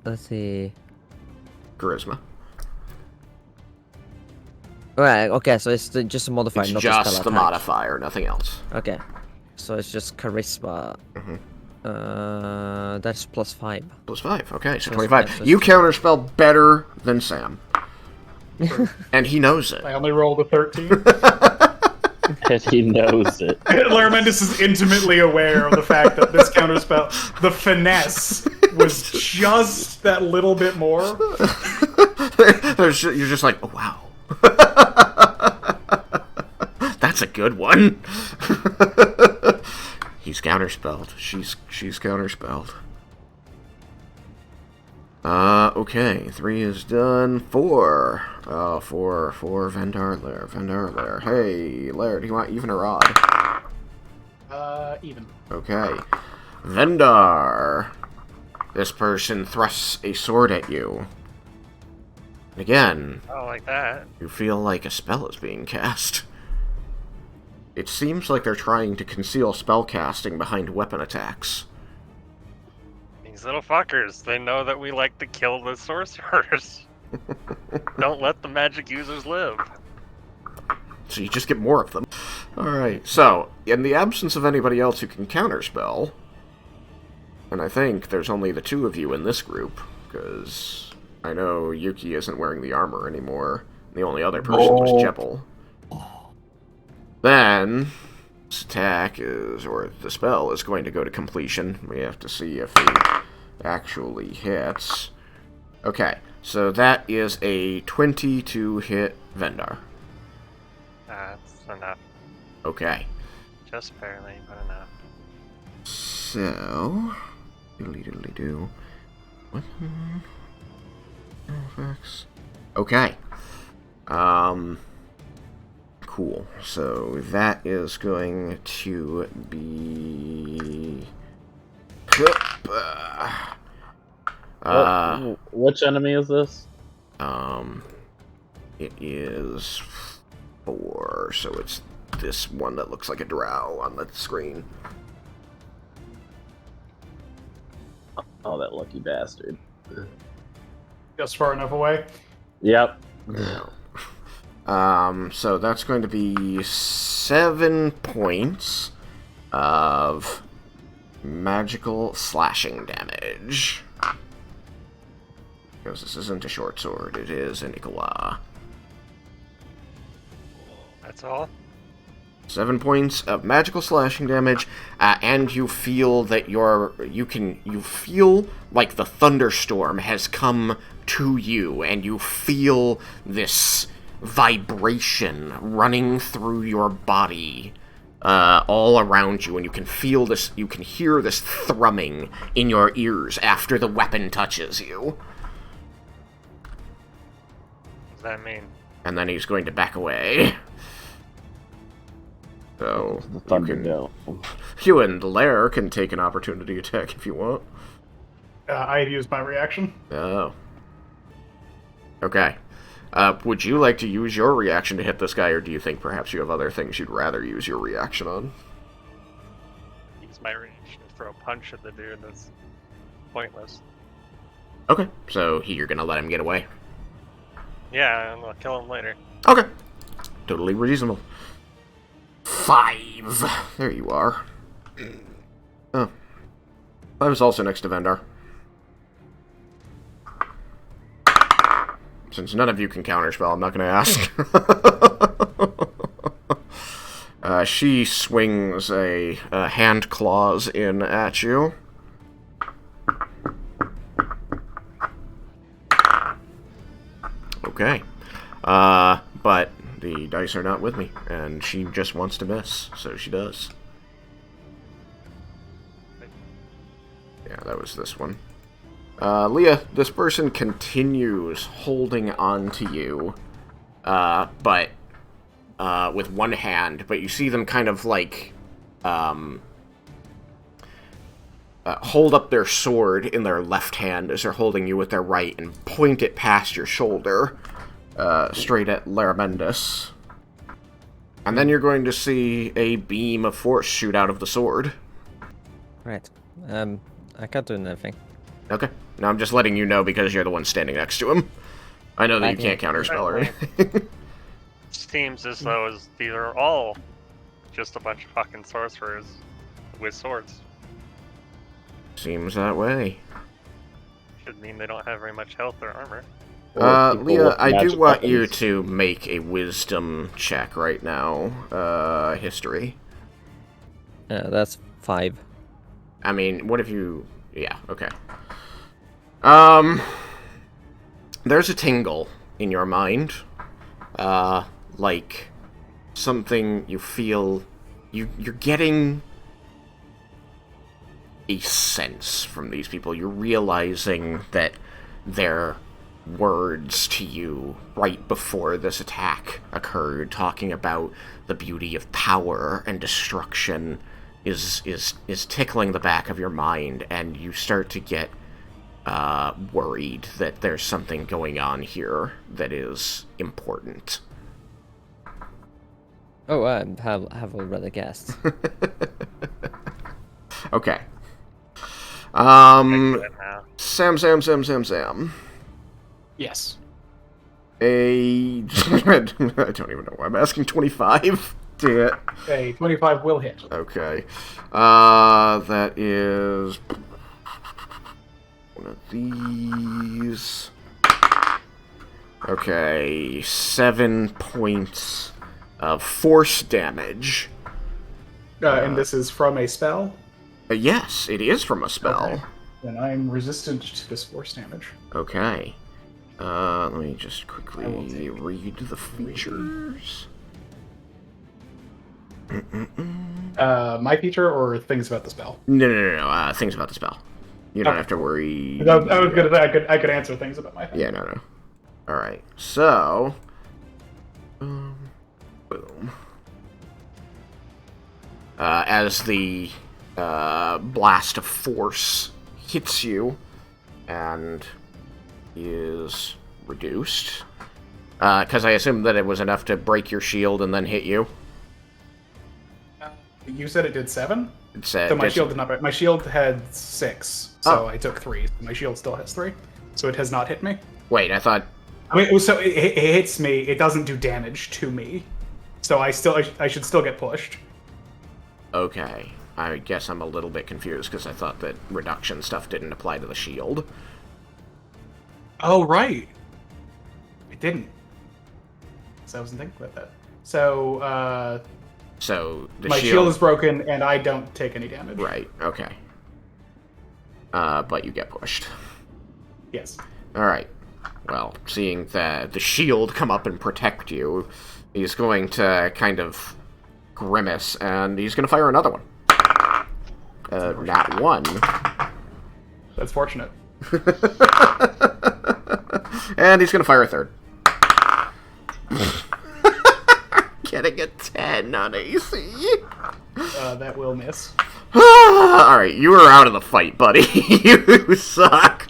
Let's see. Charisma. Right, okay, so it's just a modifier, It's not just a spell the attack. modifier, nothing else. Okay. So it's just charisma. That's +5. +5, okay, so Plus 25. five, You counterspell better than Sam. And he knows it. I only rolled a 13. And he knows it. Laramendus is intimately aware of the fact that this counterspell, the finesse was just that little bit more. You're just like, oh, wow. That's a good one. He's counterspelled. She's counterspelled. Okay, 3 is done. 4. For Vendar Lair. Vendar Lair. Hey, Lair, do you want even or odd? Even. Okay. Vendar. This person thrusts a sword at you. Again, Oh, like that. you feel like a spell is being cast. It seems like they're trying to conceal spell casting behind weapon attacks. These little fuckers, they know that we like to kill the sorcerers. Don't let the magic users live. So you just get more of them. Alright, so, in the absence of anybody else who can counterspell, and I think there's only the 2 of you in this group, because I know Yuki isn't wearing the armor anymore. The only other person was Jebel. Then, this attack is, or the spell is going to go to completion. We have to see if it actually hits. Okay, so that is a 22 hit Vendar. That's enough. Okay. Just barely, but enough. So, diddly-diddly-do. Weapon. Effects. Okay. Cool. So that is going to be. Which enemy is this? It is 4, so it's this one that looks like a drow on the screen. Oh, that lucky bastard. Just far enough away. Yep. No. So that's going to be 7 points of magical slashing damage. Because this isn't a short sword, it is an Ikala. That's all? 7 points of magical slashing damage, and you feel that you feel like the thunderstorm has come to you, and you feel this vibration running through your body, all around you, and you can feel this, you can hear this thrumming in your ears after the weapon touches you. What does that mean? And then he's going to back away. So, you and Lair can take an opportunity attack if you want. I have used my reaction. Oh. Okay. Would you like to use your reaction to hit this guy, or do you think perhaps you have other things you'd rather use your reaction on? Use my reaction to throw a punch at the dude. That's pointless. Okay, so you're gonna let him get away. Yeah, and I'll kill him later. Okay. Totally reasonable. 5. There you are. Oh. 5 is also next to Vendar. Since none of you can counterspell, I'm not going to ask. She swings a hand claws in at you. Okay. But the dice are not with me, and she just wants to miss, so she does. Yeah, that was this one. Leah, this person continues holding on to you, but with one hand, but you see them kind of like hold up their sword in their left hand as they're holding you with their right and point it past your shoulder, straight at Laramendus. And then you're going to see a beam of force shoot out of the sword. Right. I can't do anything. Okay. Now I'm just letting you know because you're the one standing next to him. I know that you can't counterspell or anything. Seems as though these are all just a bunch of fucking sorcerers with swords. Seems that way. Should mean they don't have very much health or armor. Leah, I do want you to make a wisdom check right now. History. That's 5. I mean, what if you... Yeah, okay. There's a tingle in your mind. Like something you feel... You're getting a sense from these people. You're realizing that their words to you right before this attack occurred, talking about the beauty of power and destruction, is tickling the back of your mind, and you start to get worried that there's something going on here that is important. Oh, I have already guessed. Okay. I do it now. Sam. Yes. I don't even know why I'm asking 25. Dang it. A 25 will hit. Okay. That is one of these. Okay, 7 points of force damage. And this is from a spell? Yes, it is from a spell. Okay. Then I'm resistant to this force damage. Okay. Let me just I will quickly take read the features. My feature or things about the spell? No. Things about the spell. You don't Okay. have to worry. I was gonna say I could answer things about my thing. Yeah, no. Alright, so... boom. As the blast of force hits you and is reduced, because I assume that it was enough to break your shield and then hit you. You said it did 7? It said, So my shield did not break. My shield had 6, so I took 3. My shield still has 3, so it has not hit me. Wait, I thought... I mean, so it hits me. It doesn't do damage to me, so I should still get pushed. Okay. I guess I'm a little bit confused, because I thought that reduction stuff didn't apply to the shield. Oh right, it didn't. So I wasn't thinking about that. So So, the my shield is broken, and I don't take any damage. Right, okay. But you get pushed. Yes. Alright. Well, seeing the shield come up and protect you, he's going to kind of grimace, and he's going to fire another one. Nat 1. That's fortunate. And he's going to fire a third. Getting a 10 on AC. That will miss. Alright, you are out of the fight, buddy. You suck.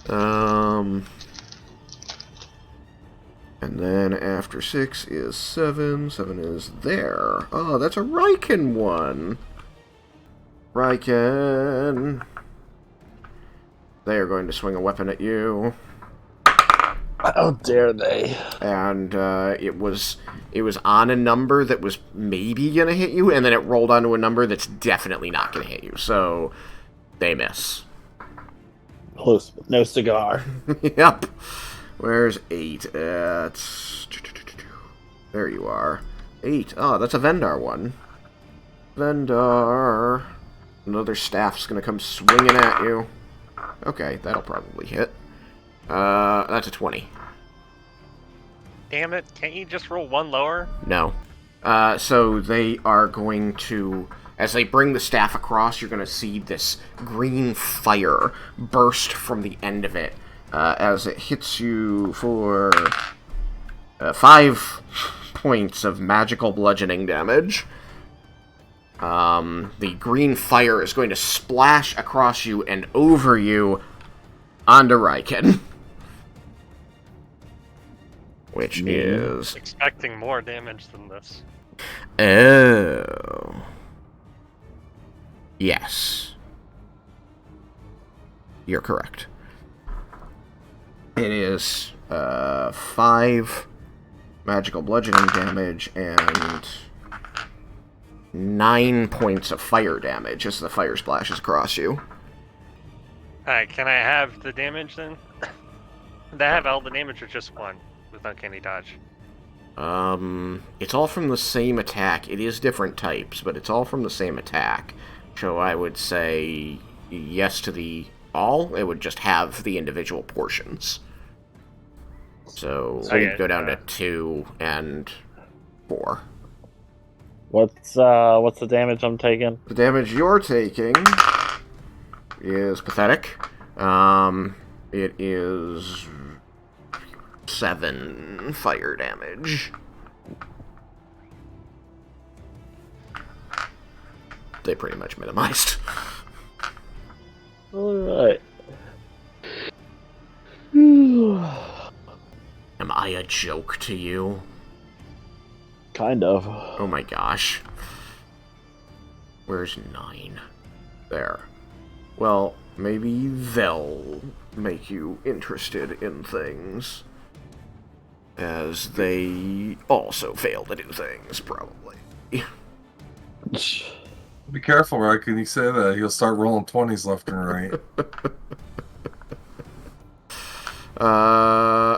And then after 6 is 7. 7 is there. Oh, that's a Raiken one. Raiken. They are going to swing a weapon at you. How dare they? And it was on a number that was maybe gonna hit you, and then it rolled onto a number that's definitely not gonna hit you. So they miss. Close, but no cigar. Yep. Where's 8 at? There you are. 8. Oh, that's a Vendar one. Vendar. Another staff's gonna come swinging at you. Okay, that'll probably hit. That's a 20. Damn it, can't you just roll one lower? No. So they are going to... As they bring the staff across, you're going to see this green fire burst from the end of it as it hits you for 5 points of magical bludgeoning damage. The green fire is going to splash across you and over you onto Raiken. Which is... Expecting more damage than this. Oh... Yes. You're correct. It is 5 magical bludgeoning damage and 9 points of fire damage as the fire splashes across you. Alright, can I have the damage then? Did I have all the damage or just one with Uncanny Dodge? It's all from the same attack. It is different types, but it's all from the same attack. So I would say yes to all. It would just have the individual portions. So Okay, we'd go down to 2 and 4. What's the damage I'm taking? The damage you're taking is pathetic. It is 7 fire damage. They pretty much minimized. Alright. Am I a joke to you? Kind of. Oh my gosh. Where's 9? There. Well, maybe they'll make you interested in things. As they also fail to do things, probably. Be careful, right? Can you say that? He'll start rolling 20s left and right.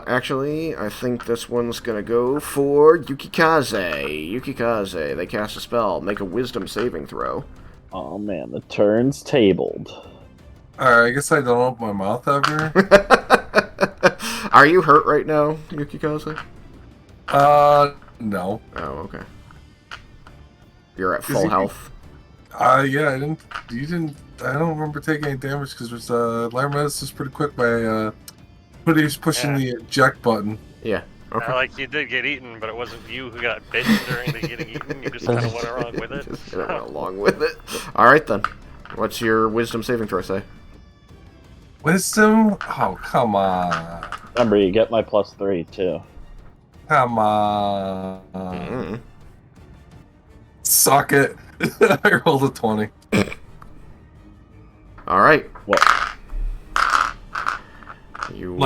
Actually, I think this one's gonna go for Yukikaze. Yukikaze, they cast a spell. Make a wisdom saving throw. Oh man, the turn's tabled. Alright, I guess I don't open my mouth ever. Are you hurt right now, Yukikaze? No. Oh, okay. You're at Is full he- health? Yeah, I don't remember taking any damage because Larametis is pretty quick by, pushing the eject button. Yeah. Okay. Like, you did get eaten, but it wasn't you who got bitten during the getting eaten. You just kind of went along with it. Just went along with it. Alright then. What's your wisdom saving throw say? Wisdom? Oh, come on. Remember, you get my +3 too. Come on. Mm. Suck it. I rolled a 20. Alright. What? You,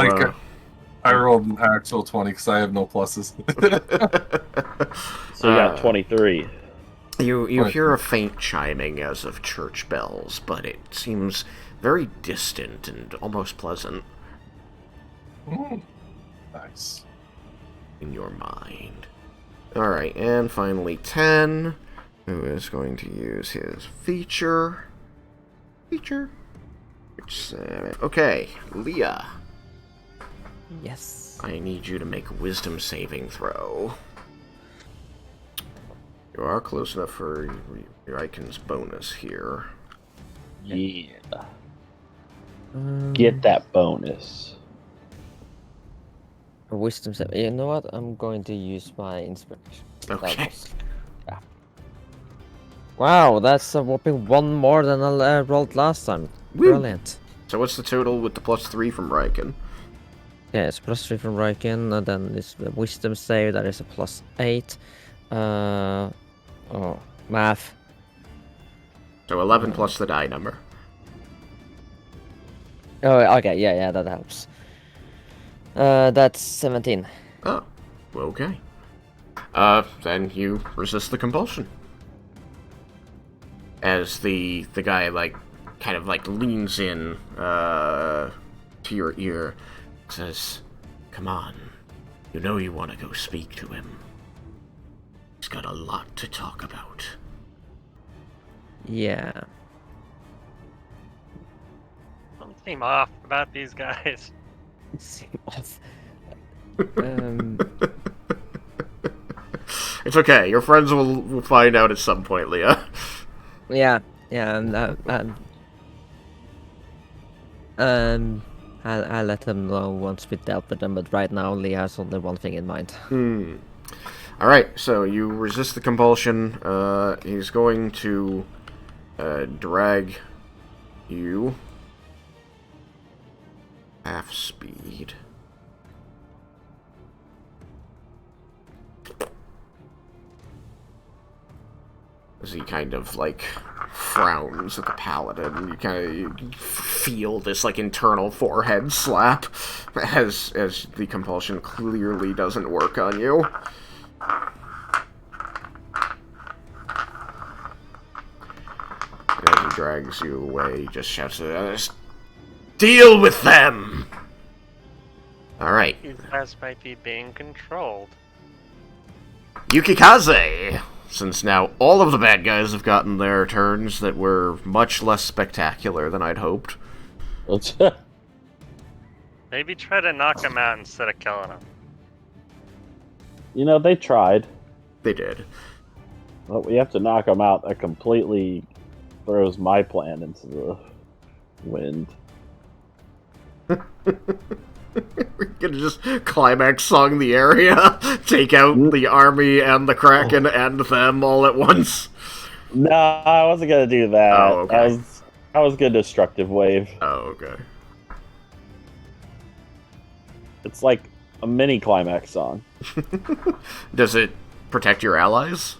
I rolled an actual 20 because I have no pluses. So you got 23. You hear a faint chiming as of church bells, but it seems very distant and almost pleasant Nice. in your mind. Alright, and finally 10, who is going to use his feature. Which, okay, Leah. Yes. I need you to make a wisdom saving throw. You are close enough for Raiken's bonus here. Yeah. Get that bonus. A wisdom save. You know what? I'm going to use my inspiration. Okay. Yeah. Wow, that's a whopping 1 more than I rolled last time. Woo. Brilliant. So what's the total with the +3 from Raiken? Yeah, it's +3 from Raiken, and then it's the wisdom save, that is a +8. Math. So 11 plus the die number. Oh, okay, yeah, that helps. That's 17. Oh, okay. Then you resist the compulsion. As the guy, like, kind of, like, leans in, to your ear, says, "Come on, you know you want to go speak to him. He's got a lot to talk about." Yeah. Don't seem off about these guys. Seem off. It's okay, your friends will find out at some point, Leah. Yeah, and I'll let them know once we dealt with them, but right now Leah has only one thing in mind. Alright, so you resist the compulsion. He's going to drag you half speed. As he kind of, like, frowns at the paladin. You kind of feel this, like, internal forehead slap as the compulsion clearly doesn't work on you. And as he drags you away, he just shouts at others, "Deal with them!" Alright. These guys might be being controlled. Yukikaze! Since now all of the bad guys have gotten their turns that were much less spectacular than I'd hoped. Maybe try to knock him out instead of killing him. You know, they tried. They did. But we have to knock them out. That completely throws my plan into the wind. We're gonna just climax song the area, take out the army and the Kraken and them all at once. No, I wasn't gonna do that. Oh, okay. I was gonna destructive wave. Oh, okay. It's like a mini climax song. Does it protect your allies?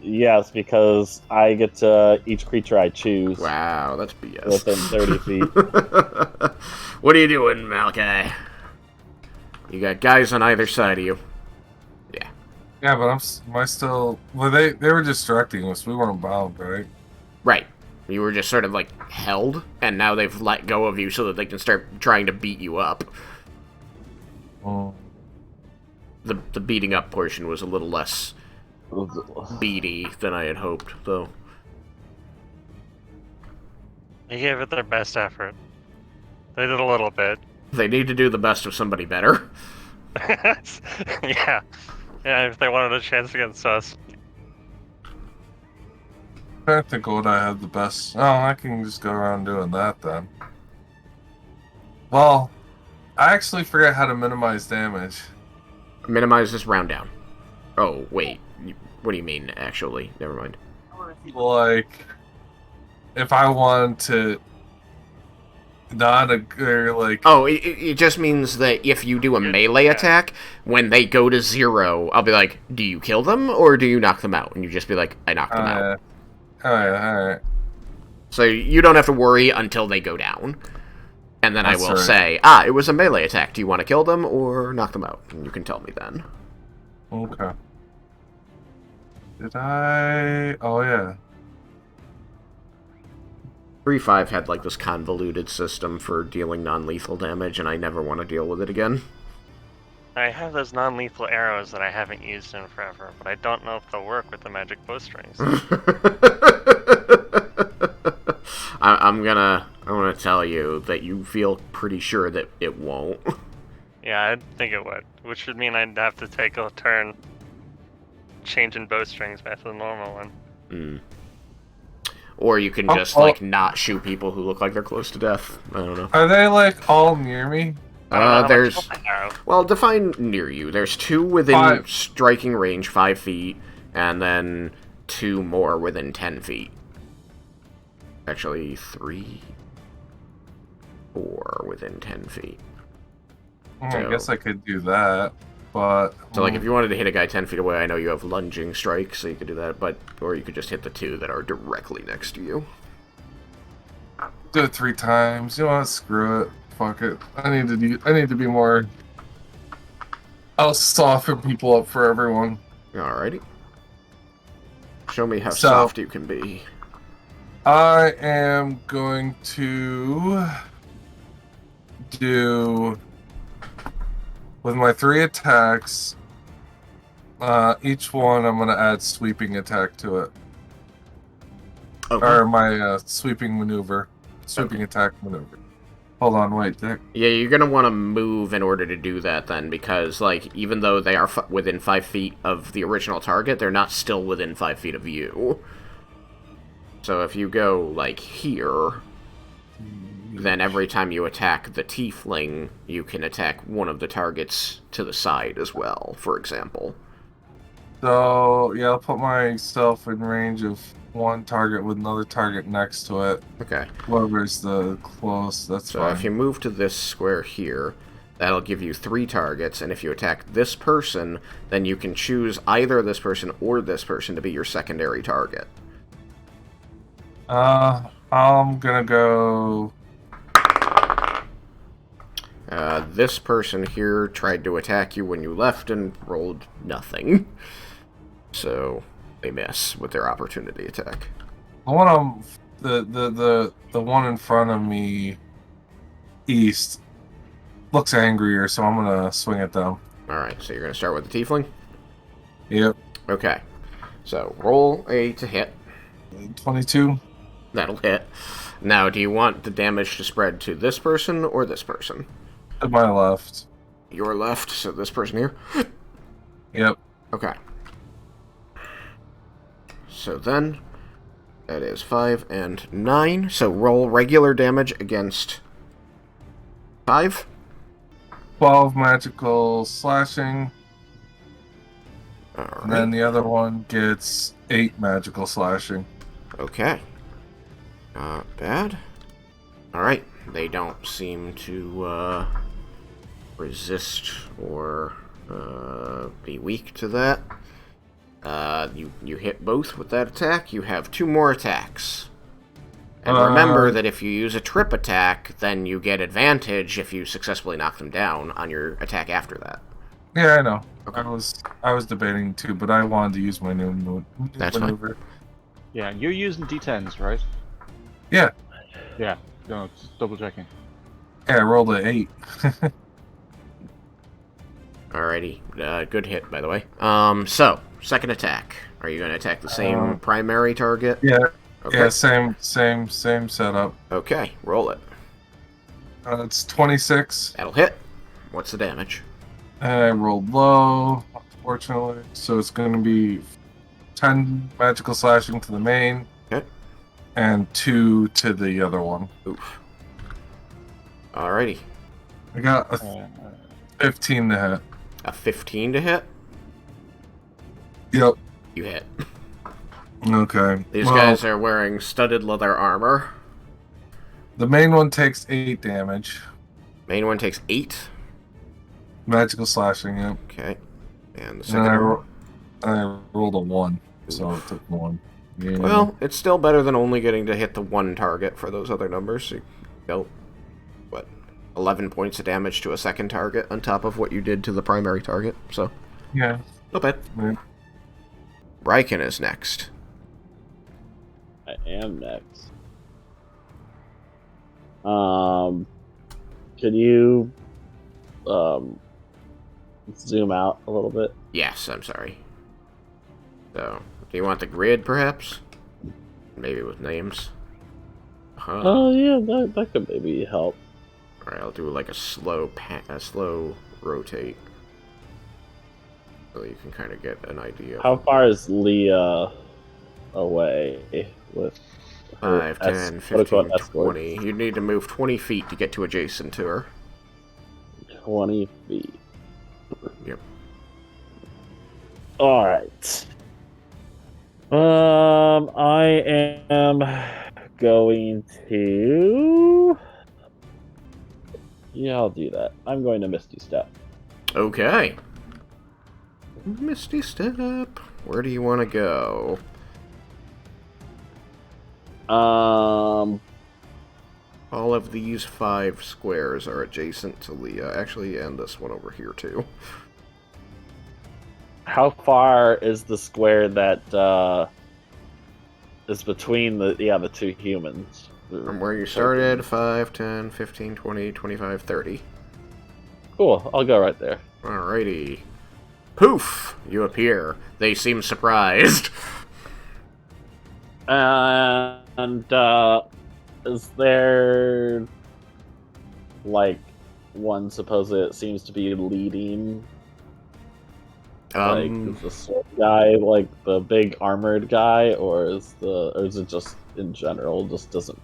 Yes, because I get to each creature I choose Wow, that's BS. within 30 feet. What are you doing, Malachi? You got guys on either side of you. Yeah. Yeah, but am I still? Well, they were distracting us. We weren't bound, right? Right. You were just sort of like held, and now they've let go of you so that they can start trying to beat you up. Oh. The beating up portion was a little less beady than I had hoped, though. They gave it their best effort. They did a little bit. They need to do the best of somebody better. Yeah. Yeah, if they wanted a chance against us. I think what I had the best. Oh, I can just go around doing that then. Well, I actually forgot how to minimize damage. Minimize this round down. Oh, wait. What do you mean, actually? Never mind. Like, if I want to not or like. Oh, it just means that if you do a melee attack, when they go to 0, I'll be like, do you kill them, or do you knock them out? And you just be like, I knocked them out. Alright. So you don't have to worry until they go down. And then That's I will right. say, it was a melee attack. Do you want to kill them or knock them out? And you can tell me then. Okay. Did I? Oh, yeah. 3-5 had like this convoluted system for dealing non-lethal damage, and I never want to deal with it again. I have those non-lethal arrows that I haven't used in forever, but I don't know if they'll work with the magic bowstrings. I'm gonna tell you that you feel pretty sure that it won't. Yeah, I think it would, which would mean I'd have to take a turn changing bowstrings back to the normal one. Mm. Or you can just like not shoot people who look like they're close to death. I don't know. Are they like all near me? I don't know how much There's health I have. well, define near you. There's 2 within 5. striking range, 5 feet, and then 2 more within 10 feet. Actually, 3, 4 within 10 feet. I guess I could do that, but So, like, if you wanted to hit a guy 10 feet away, I know you have lunging strikes, so you could do that, or you could just hit the 2 that are directly next to you. do it 3 times. You know what? Screw it. Fuck it. I need to be more. I'll soften people up for everyone. Alrighty. Show me how So- soft you can be. I am going to do with my 3 attacks. Each one I'm going to add sweeping attack to it, Okay. or my sweeping maneuver, sweeping attack maneuver. Hold on, wait, Dick. Yeah, you're gonna want to move in order to do that then, because, like, even though they are within 5 feet of the original target, they're not still within 5 feet of you. So if you go, like, here, then every time you attack the tiefling, you can attack one of the targets to the side as well, for example. So yeah, I'll put myself in range of one target with another target next to it. Okay. Whoever's the close, that's So fine. if you move to this square here, that'll give you 3 targets, and if you attack this person, then you can choose either this person or this person to be your secondary target. I'm gonna go. This person here tried to attack you when you left and rolled nothing. So they miss with their opportunity attack. The one the one in front of me, east, looks angrier, so I'm gonna swing at them. Alright, so you're gonna start with the tiefling? Yep, Okay. So roll a to hit. 22. That'll hit. Now, do you want the damage to spread to this person or this person? To my left. Your left, so this person here? Yep. Okay. So then, that is 5 and 9. So roll regular damage against 5. 12 magical slashing. Alright. And then the other one gets 8 magical slashing. Okay. Not bad. Alright. They don't seem to resist or be weak to that. You hit both with that attack. You have 2 more attacks. And remember that if you use a trip attack, then you get advantage if you successfully knock them down on your attack after that. Yeah, I know. Okay. I was debating too, but I wanted to use my new That's maneuver. Yeah, you're using D10s, right? Yeah. Yeah. No, just double checking. Yeah, I rolled an 8. Alrighty. Good hit, by the way. So, second attack. Are you going to attack the same primary target? Yeah. Okay. Yeah, same setup. Okay, roll it. It's 26. That'll hit. What's the damage? And I rolled low, unfortunately. So it's going to be 10 magical slashing to the main. Okay. And 2 to the other one. Oof. Alrighty. I got a 15 to hit. A 15 to hit? Yep. You hit. Okay. These guys are wearing studded leather armor. The main one takes 8 damage. Main one takes 8. Magical slashing, yep. Okay. And the And second one? I rolled a 1, so it took 1. Yeah. Well, it's still better than only getting to hit the one target for those other numbers. So you dealt, 11 points of damage to a second target on top of what you did to the primary target. So, yeah. not bad. Yeah. Raiken is next. I am next. Can you zoom out a little bit? Yes, I'm sorry. So, do you want the grid, perhaps? Maybe with names? Oh yeah, that could maybe help. Alright, I'll do like a slow rotate. So you can kind of get an idea. How far is Leah away with 5, 10, 15, quote-unquote escort? 20. You'd need to move 20 feet to get to adjacent to her. 20 feet. Yep. Alright. I am going to... Yeah, I'll do that. I'm going to Misty Step. Okay. Misty Step. Where do you want to go? All of these 5 squares are adjacent to Leah. Actually, and this one over here, too. How far is the square that is between the 2 humans? From where you started, 5, 10, 15, 20, 25, 30. Cool, I'll go right there. Alrighty. Poof! You appear. They seem surprised. And is there like one supposedly it seems to be leading? Like is the sword guy like the big armored guy, or is it just in general just doesn't?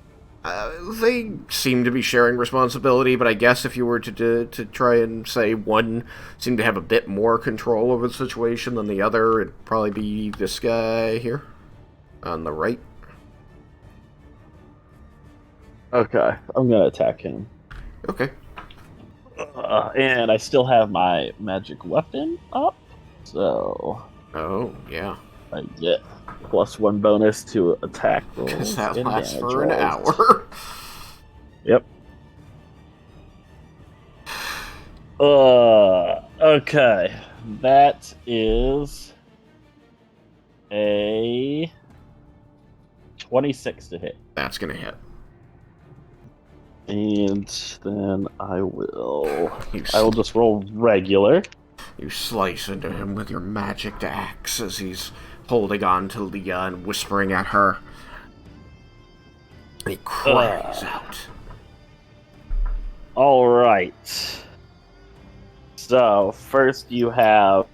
They seem to be sharing responsibility, but I guess if you were to try and say one seemed to have a bit more control over the situation than the other, it'd probably be this guy here on the right. Okay, I'm gonna attack him. Okay. And I still have my magic weapon up, so Oh, yeah. I get +1 bonus to attack rolls. Because that and lasts damage for an rolls. hour. Yep. Okay. That is a 26 to hit. That's gonna hit. And then I will You just roll regular. You slice into him with your magic axe as he's holding on to Leah and whispering at her. He cries out. All right. So first you have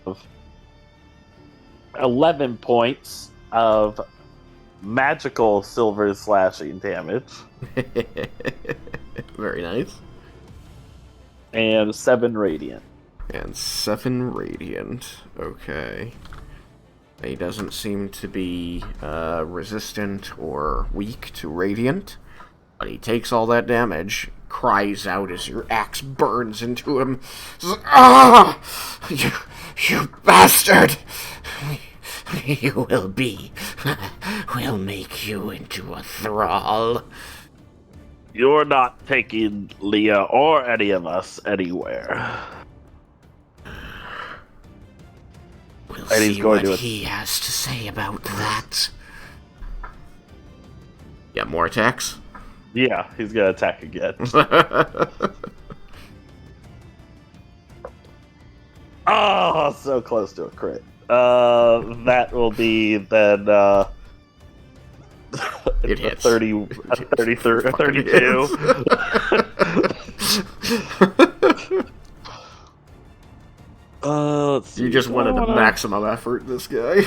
11 points of magical silver slashing damage Very nice. and 7 radiant. And 7 radiant. Okay. He doesn't seem to be resistant or weak to radiant, but he takes all that damage, cries out as your axe burns into him. Says, "Ah! You bastard! You will be. We'll make you into a thrall." You're not taking Leah or any of us anywhere. We'll And he's see going what to- he has to say about that. Yeah, more attacks? Yeah, he's gonna attack again. Oh, so close to a crit. That will be then It hits. 30, 33, 32. Let's see. You just wanted Oh, to maximum effort, this guy.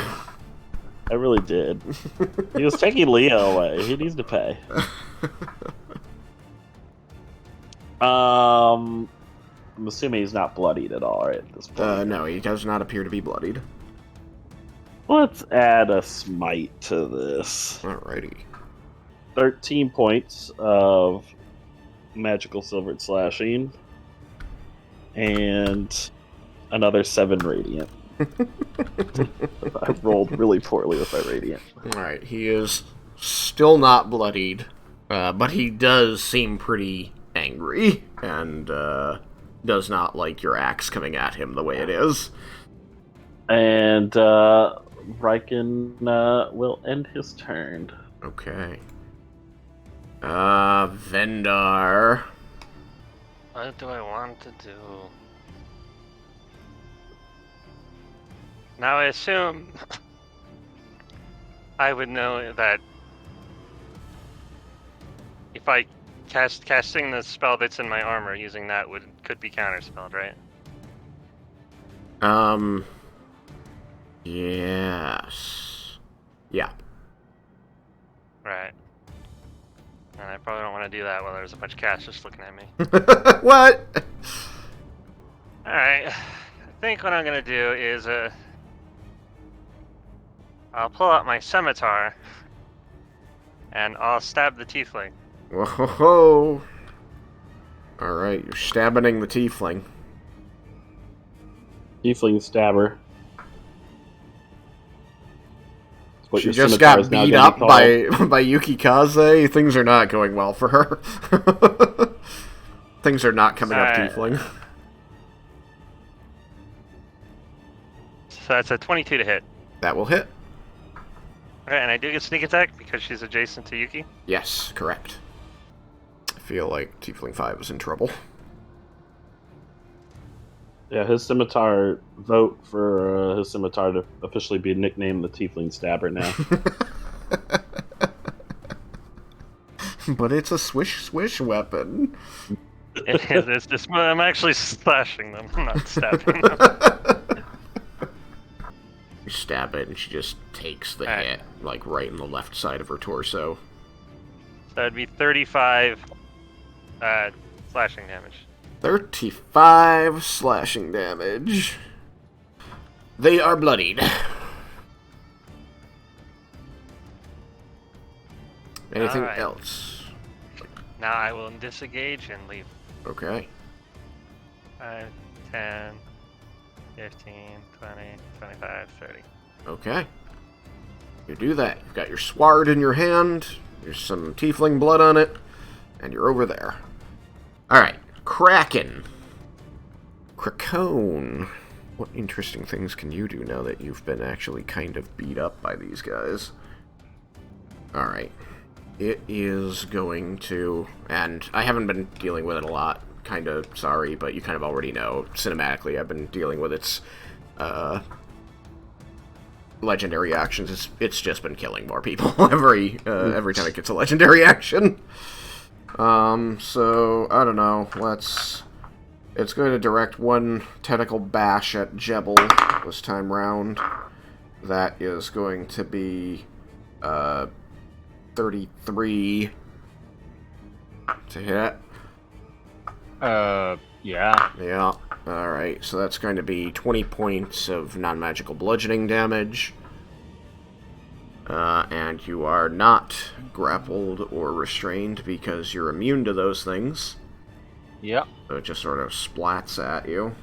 I really did. He was taking Leo away. He needs to pay. I'm assuming he's not bloodied at all, right? At this point. No, he does not appear to be bloodied. Let's add a smite to this. Alrighty. 13 points of magical silvered slashing. And another 7 radiant. I rolled really poorly with my radiant. Alright, he is still not bloodied, but he does seem pretty angry, and does not like your axe coming at him the way it is. And Raiken will end his turn. Okay. Vendar. What do I want to do? Now I assume I would know that if I casting the spell that's in my armor using that could be counterspelled, right? Yes. Yeah. Right. And I probably don't want to do that while there's a bunch of cats just looking at me. What? Alright. I think what I'm gonna do is I'll pull out my scimitar and I'll stab the tiefling. Whoa. Alright, you're stabbing the tiefling. Tiefling stabber. What She your just scimitar got is now beat gonna up be called. by Yuki Kaze. Things are not going well for her. Things are not coming up, tiefling. So that's a 22 to hit. That will hit. Alright, and I do get sneak attack because she's adjacent to Yuki. Yes, correct. I feel like Tiefling 5 is in trouble. Yeah, his scimitar, vote for his scimitar to officially be nicknamed the Tiefling Stabber now. But it's a swish weapon. It is. It's just, I'm actually slashing them. I'm not stabbing them. You stab it and she just takes the Alright. hit, like right in the left side of her torso. So that'd be 35 slashing damage. 35 slashing damage. They are bloodied. Anything Alright. else? Now I will disengage and leave. Okay. 5, 10, 15, 20, 25, 30. Okay. You do that. You've got your sword in your hand, there's some tiefling blood on it, and you're over there. Alright. Kraken. Kraken. What interesting things can you do now that you've been actually kind of beat up by these guys? Alright. It is going to... And I haven't been dealing with it a lot. Kind of sorry, but you kind of already know. Cinematically, I've been dealing with its legendary actions, it's just been killing more people every time it gets a legendary action. So I don't know. It's going to direct one tentacle bash at Jebel this time round. That is going to be 33 to hit. Yeah. Yeah. Alright, so that's going to be 20 points of non-magical bludgeoning damage. And you are not grappled or restrained because you're immune to those things. Yep. So it just sort of splats at you.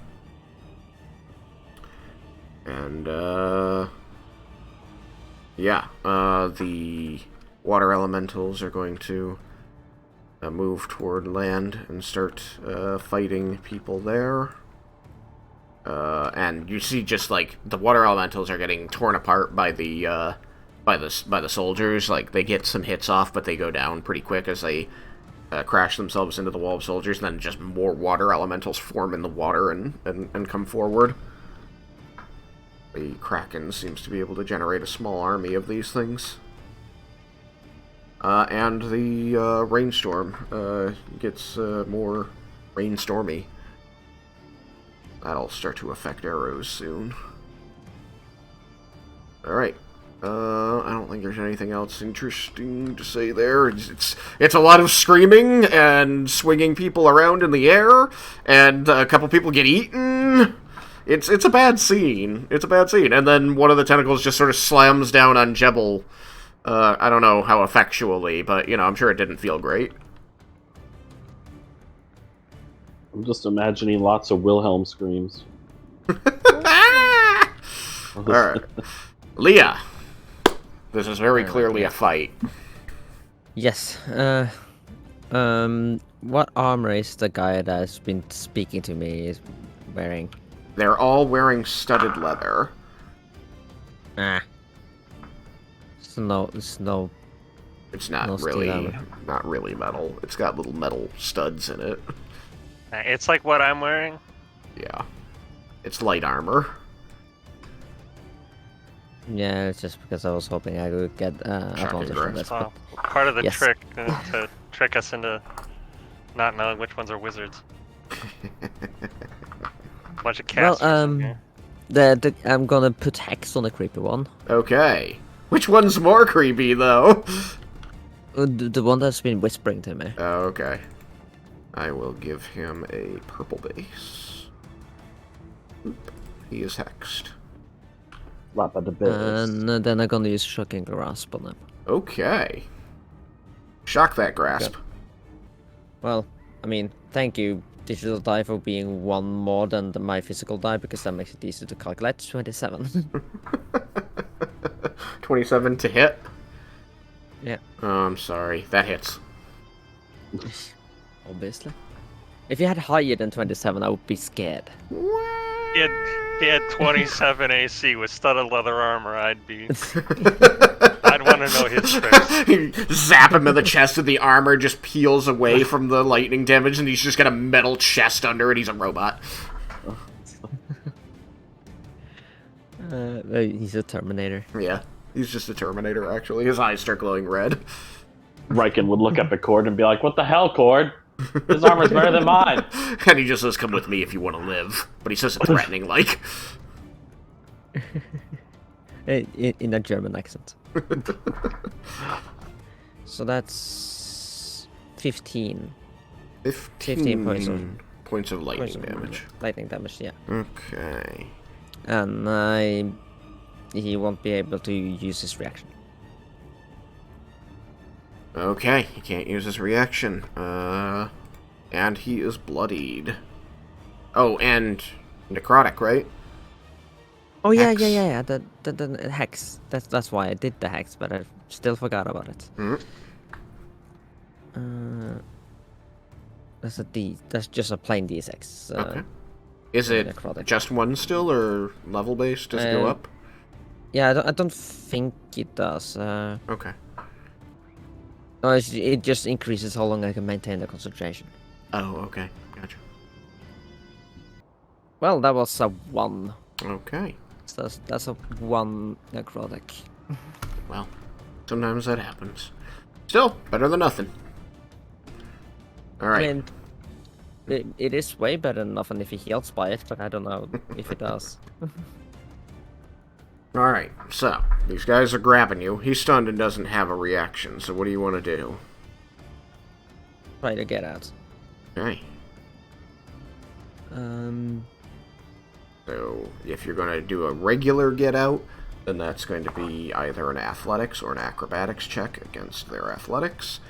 And, yeah, the water elementals are going to move toward land and start fighting people there. And you see just, like, the water elementals are getting torn apart by the soldiers. Like, they get some hits off, but they go down pretty quick as they crash themselves into the wall of soldiers, and then just more water elementals form in the water and come forward. The Kraken seems to be able to generate a small army of these things. And the rainstorm gets more rainstormy. That'll start to affect arrows soon. Alright. I don't think there's anything else interesting to say there. It's a lot of screaming and swinging people around in the air, and a couple people get eaten. It's a bad scene. It's a bad scene. And then one of the tentacles just sort of slams down on Jebel. I don't know how effectually, but, you know, I'm sure it didn't feel great. I'm just imagining lots of Wilhelm screams. Alright. Leah. This is very clearly a fight. Yes. What armor is the guy that's been speaking to me is wearing? They're all wearing studded leather. Ah. It's no. It's not No steel armor. not really metal. It's got little metal studs in it. It's like what I'm wearing. Yeah. It's light armor. Yeah, it's just because I was hoping I would get advantage from this. Well, part of the Yes. trick to trick us into not knowing which ones are wizards. Bunch of casters. I'm gonna put hex on the creepy one. Okay. Which one's more creepy, though? The one that's been whispering to me. Oh, okay. I will give him a purple base. Oop. He is hexed. Slap at the base. And then I'm gonna use shocking grasp on him. Okay. Shock that grasp. Well, I mean, thank you, digital die, for being one more than my physical die, because that makes it easier to calculate. 27. 27 to hit? Yeah. Oh, I'm sorry. That hits. Obviously. If you had higher than 27, I would be scared. He had 27 AC with studded leather armor. I'd want to know his tricks. You zap him in the chest and the armor just peels away from the lightning damage and he's just got a metal chest under it. He's a robot. He's a Terminator. Yeah, he's just a Terminator, actually. His eyes start glowing red. Raiken would look at the Cord and be like, "What the hell, Cord? His armor's better than mine." And he just says, "Come with me if you want to live." But he says it threatening, like. In a German accent. So that's 15. 15 points of lightning damage. Lightning damage, yeah. Okay. And he won't be able to use his reaction. Okay, he can't use his reaction. And he is bloodied. Oh, and necrotic, right? Oh yeah, Hex. yeah. The hex. That's why I did the hex, but I still forgot about it. That's a D. That's just a plain D6. Okay. Is it necrotic. just one still, or level based? Does it go up? Yeah, I don't think it does. Okay. No, it just increases how long I can maintain the concentration. Oh, okay. Gotcha. Well, that was a 1. Okay. So that's a 1 necrotic. Well, sometimes that happens. Still, better than nothing. Alright. I mean, it is way better than nothing if he heals by it, but I don't know if it does. Alright, so, these guys are grabbing you. He's stunned and doesn't have a reaction, so what do you want to do? Try to get out. Okay. So, if you're going to do a regular get out, then that's going to be either an athletics or an acrobatics check against their athletics,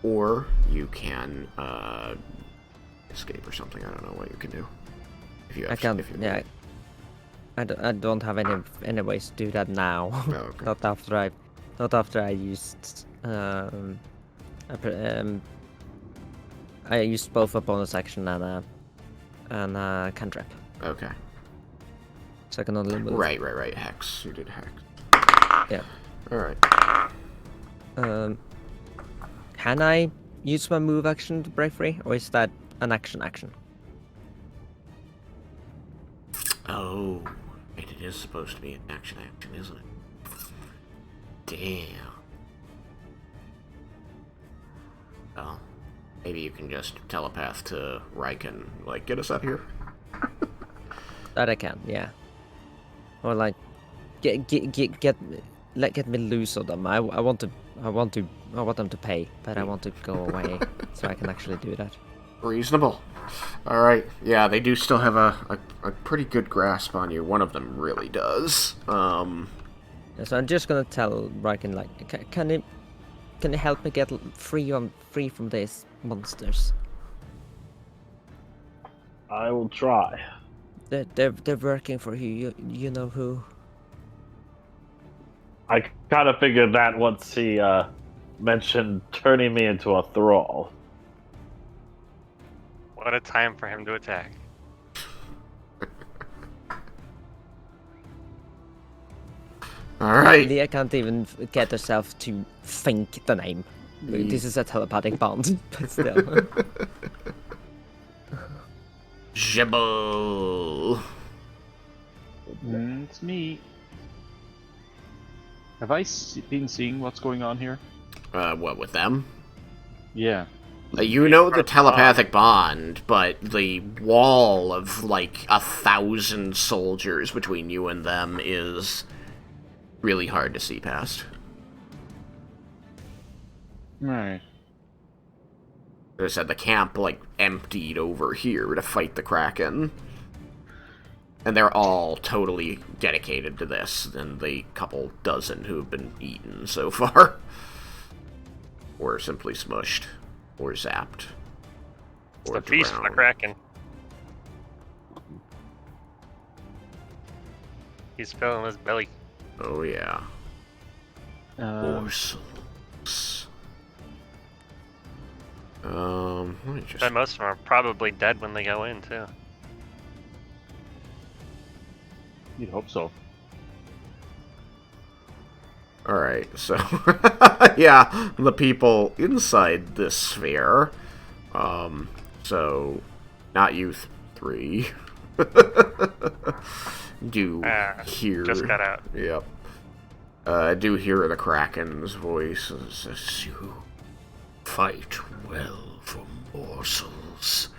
or you can escape or something. I don't know what you can do. If you have, I can't. if you, Yeah. I don't have any ways to do that now. Oh, okay. Not after I used I used both a bonus action and a cantrip. Okay. So I can only move. Right. Hex. You did hex. Yeah. Alright. Can I use my move action to break free, or is that an action? Oh. Wait, it is supposed to be an action, isn't it? Damn. Well, maybe you can just telepath to Raiken, like, get us out here. That I can, yeah. Or like, get me loose of them. I want them to pay, but I want to go away so I can actually do that. Reasonable. Alright, yeah, they do still have a pretty good grasp on you. One of them really does. Yeah, so I'm just gonna tell Raiken, like, can you help me get free from these monsters? I will try. They're working for you. You know who? I kind of figured that once he mentioned turning me into a thrall. What a time for him to attack. Alright. Leah can't even get herself to think the name. This is a telepathic bond, but still. Jibble. It's me. Have I been seeing what's going on here? What, with them? Yeah. You know the telepathic bond, but the wall of, like, 1,000 soldiers between you and them is really hard to see past. Right. As I said, the camp, like, emptied over here to fight the Kraken. And they're all totally dedicated to this, than the couple dozen who've been eaten so far. Or simply smushed. Or zapped. It's Or the feast for the drowned. Kraken. He's filling his belly. Oh, yeah. Morsels. Let me just... But most of them are probably dead when they go in, too. You'd hope so. Alright, so... yeah, the people inside this sphere. So... Not you three. Do hear... Just got out. Yep. Do hear the Kraken's voice as you fight well for morsels,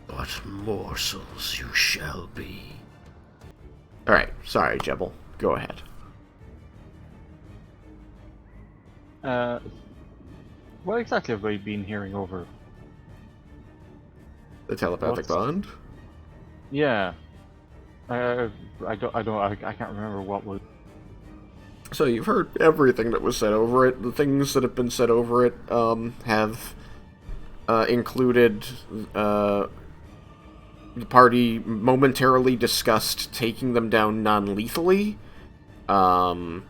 but morsels you shall be. Alright, sorry, Jebel. Go ahead. What exactly have we been hearing over? The telepathic bond? Yeah. I can't remember what was. So you've heard everything that was said over it. The things that have been said over it have included the party momentarily discussed taking them down non-lethally. And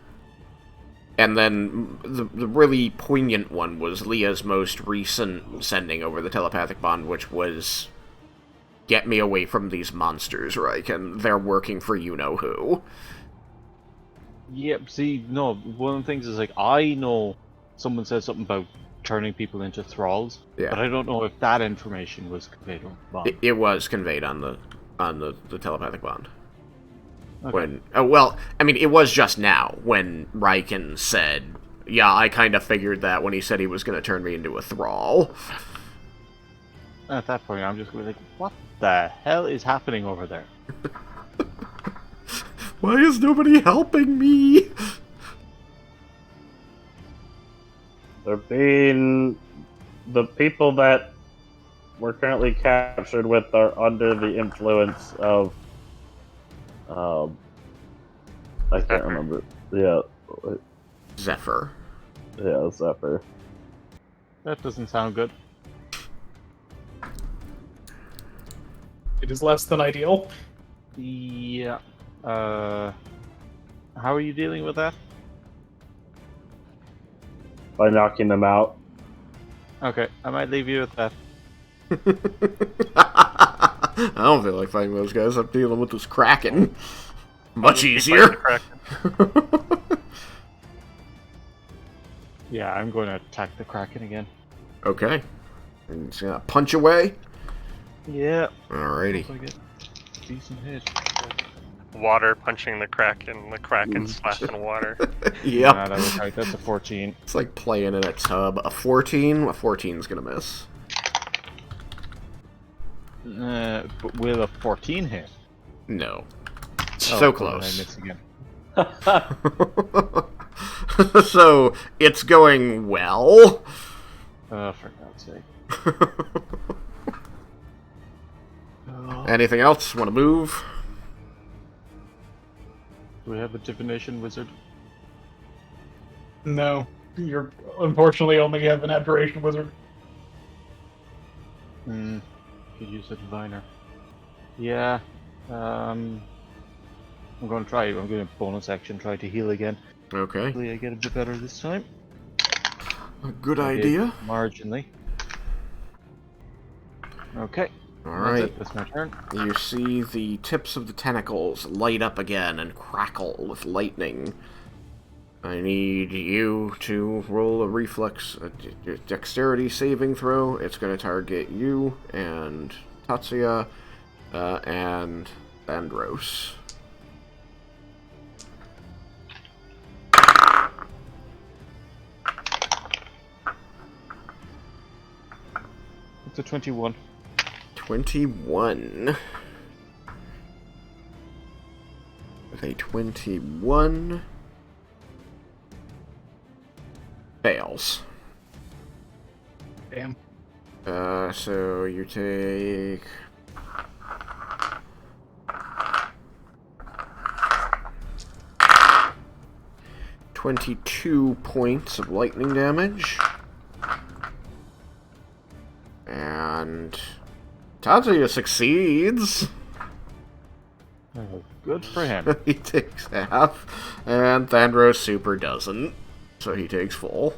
then the really poignant one was Leah's most recent sending over the telepathic bond, which was, get me away from these monsters, Raiken. They're working for you-know-who. Yep, see, no, one of the things is, like, I know someone said something about turning people into thralls, Yeah. but I don't know if that information was conveyed on the bond. It was conveyed on the telepathic bond. When, well, I mean, it was just now when Raiken said, yeah, I kind of figured that when he said he was going to turn me into a thrall. At that point, I'm just going to be like, what the hell is happening over there? Why is nobody helping me? They're being... The people that we're currently captured with are under the influence of... I can't Zephyr. remember. Yeah. Zephyr. Yeah, Zephyr. That doesn't sound good. It is less than ideal. Yeah. How are you dealing with that? By knocking them out. Okay, I might leave you with that. I don't feel like fighting those guys. I'm dealing with this Kraken. Much Keep easier. fighting the Kraken. Yeah, I'm going to attack the Kraken again. Okay. And it's gonna punch away. Yeah. Alrighty. Hope I get a decent hit. Water punching the Kraken slashing water. Yep. Nah, that was right. That's a 14. It's like playing in a tub. A 14? A 14's gonna miss. But will a 14 hit? No. Oh, So cool, then I close. miss again. So, it's going well. For God's sake. Anything else? Want to move? Do we have a divination wizard? No, you're unfortunately only have an abjuration wizard. Hmm. Could use a diviner. Yeah. I'm going to try. I'm going to bonus action try to heal again. Okay. Hopefully I get a bit better this time. A good I did idea. marginally. Okay. Alright. That's it. That's my turn. You see the tips of the tentacles light up again and crackle with lightning. I need you to roll a reflex, a dexterity saving throw. It's going to target you and Tatsuya and Thandros. It's a 21. 21. With a 21... fails. Damn. So you take... ...22 points of lightning damage. And... Tatsuya succeeds. Oh, good for him. He takes half. And Thandros super doesn't. So he takes full.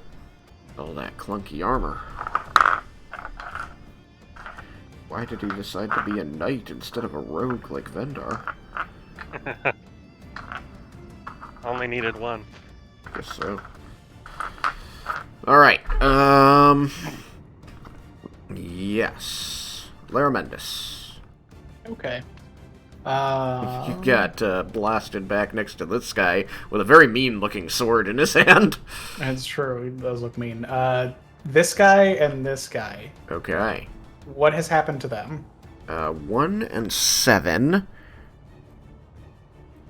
All that clunky armor. Why did he decide to be a knight instead of a rogue like Vendar? Only needed one. Guess so. Alright, yes. Laramendus. Okay. You got blasted back next to this guy with a very mean-looking sword in his hand. That's true. He does look mean. This guy and this guy. Okay. What has happened to them? 1 and 7.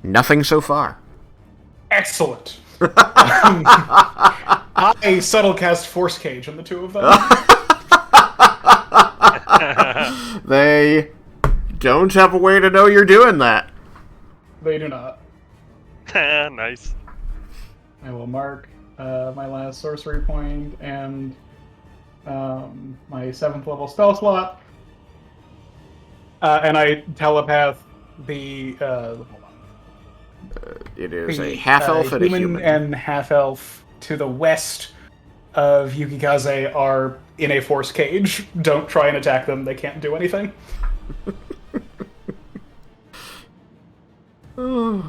Nothing so far. Excellent. I subtle cast Force Cage on the two of them. They don't have a way to know you're doing that. They do not. Nice. I will mark my last sorcery point and my 7th level spell slot. And I telepath the It is a half-elf and a human. and half-elf to the west of Yukikaze are in a force cage. Don't try and attack them. They can't do anything. Can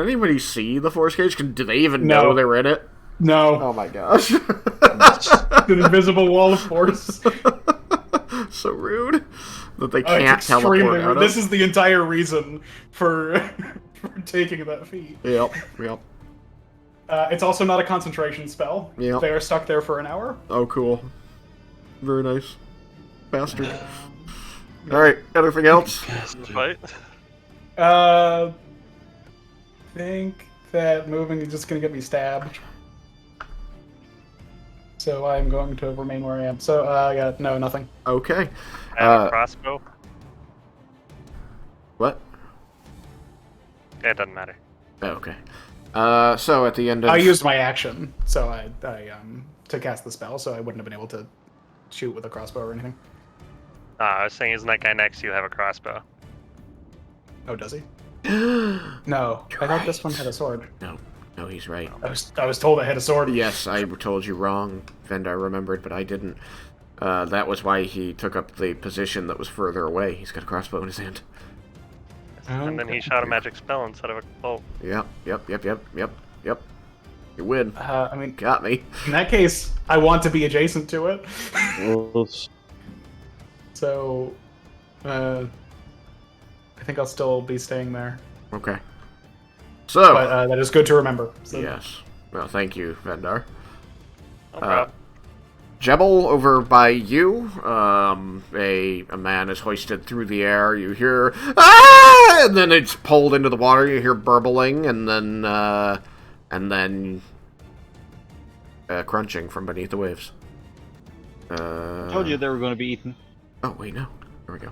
anybody see the force cage? Do they even No. know they're in it? No. Oh my gosh. An invisible wall of force. So rude that they Oh, can't it's teleport extremely out rude. of. This is the entire reason for taking that feat. Yep. It's also not a concentration spell. Yep. They are stuck there for an hour. Oh, cool. Very nice. Bastard. Alright, anything else? Fight. Think that moving is just gonna get me stabbed. So I'm going to remain where I am. So, yeah, no, nothing. Okay. I have a crossbow. What? It doesn't matter. Okay. So at the end of... I used my action, so I to cast the spell, so I wouldn't have been able to shoot with a crossbow or anything. I was saying, isn't that guy next to you have a crossbow? Oh, does he? No, I thought this one had a sword. No, he's right. I was told it had a sword. Yes, I told you wrong. Vendar remembered, but I didn't. That was why he took up the position that was further away. He's got a crossbow in his hand. And then he shot a magic spell instead of a bolt. Yep. You win. I mean, Got me. in that case, I want to be adjacent to it. So, I think I'll still be staying there. Okay. So... But that is good to remember. So. Yes. Well, thank you, Vendar. No problem. Jebel, over by you, a man is hoisted through the air. You hear, ah! And then it's pulled into the water. You hear burbling, and then crunching from beneath the waves. I told you they were going to be eaten. Oh, wait, no. There we go.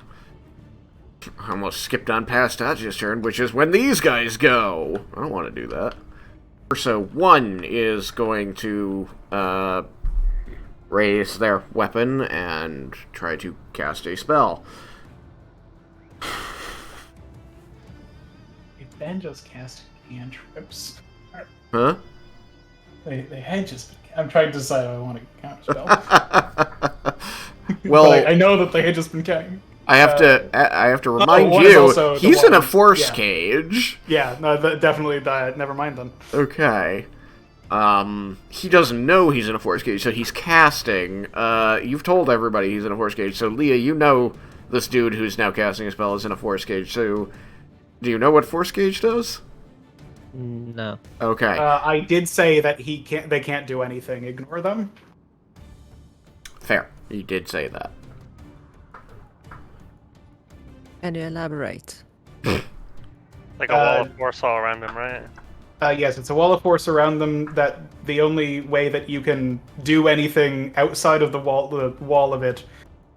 I almost skipped on past Tatsuya's turn, which is when these guys go. I don't want to do that. So one is going to raise their weapon and try to cast a spell. If Ben just cast cantrips. Huh? They had just... I'm trying to decide if I want to counter spell. Well, but I know that they had just been counting. I have to remind one is you, also the he's in one. a force Yeah. cage. Yeah, no, definitely. Never mind then. Okay. He doesn't know he's in a force cage, so he's casting. You've told everybody he's in a force cage, so Leah, you know this dude who's now casting a spell is in a force cage, so do you know what force cage does? No. Okay. I did say that they can't do anything. Ignore them. Fair. You did say that. Can you elaborate? Like a wall of force all around him, right? Yes, it's a wall of force around them. That the only way that you can do anything outside of the wall of it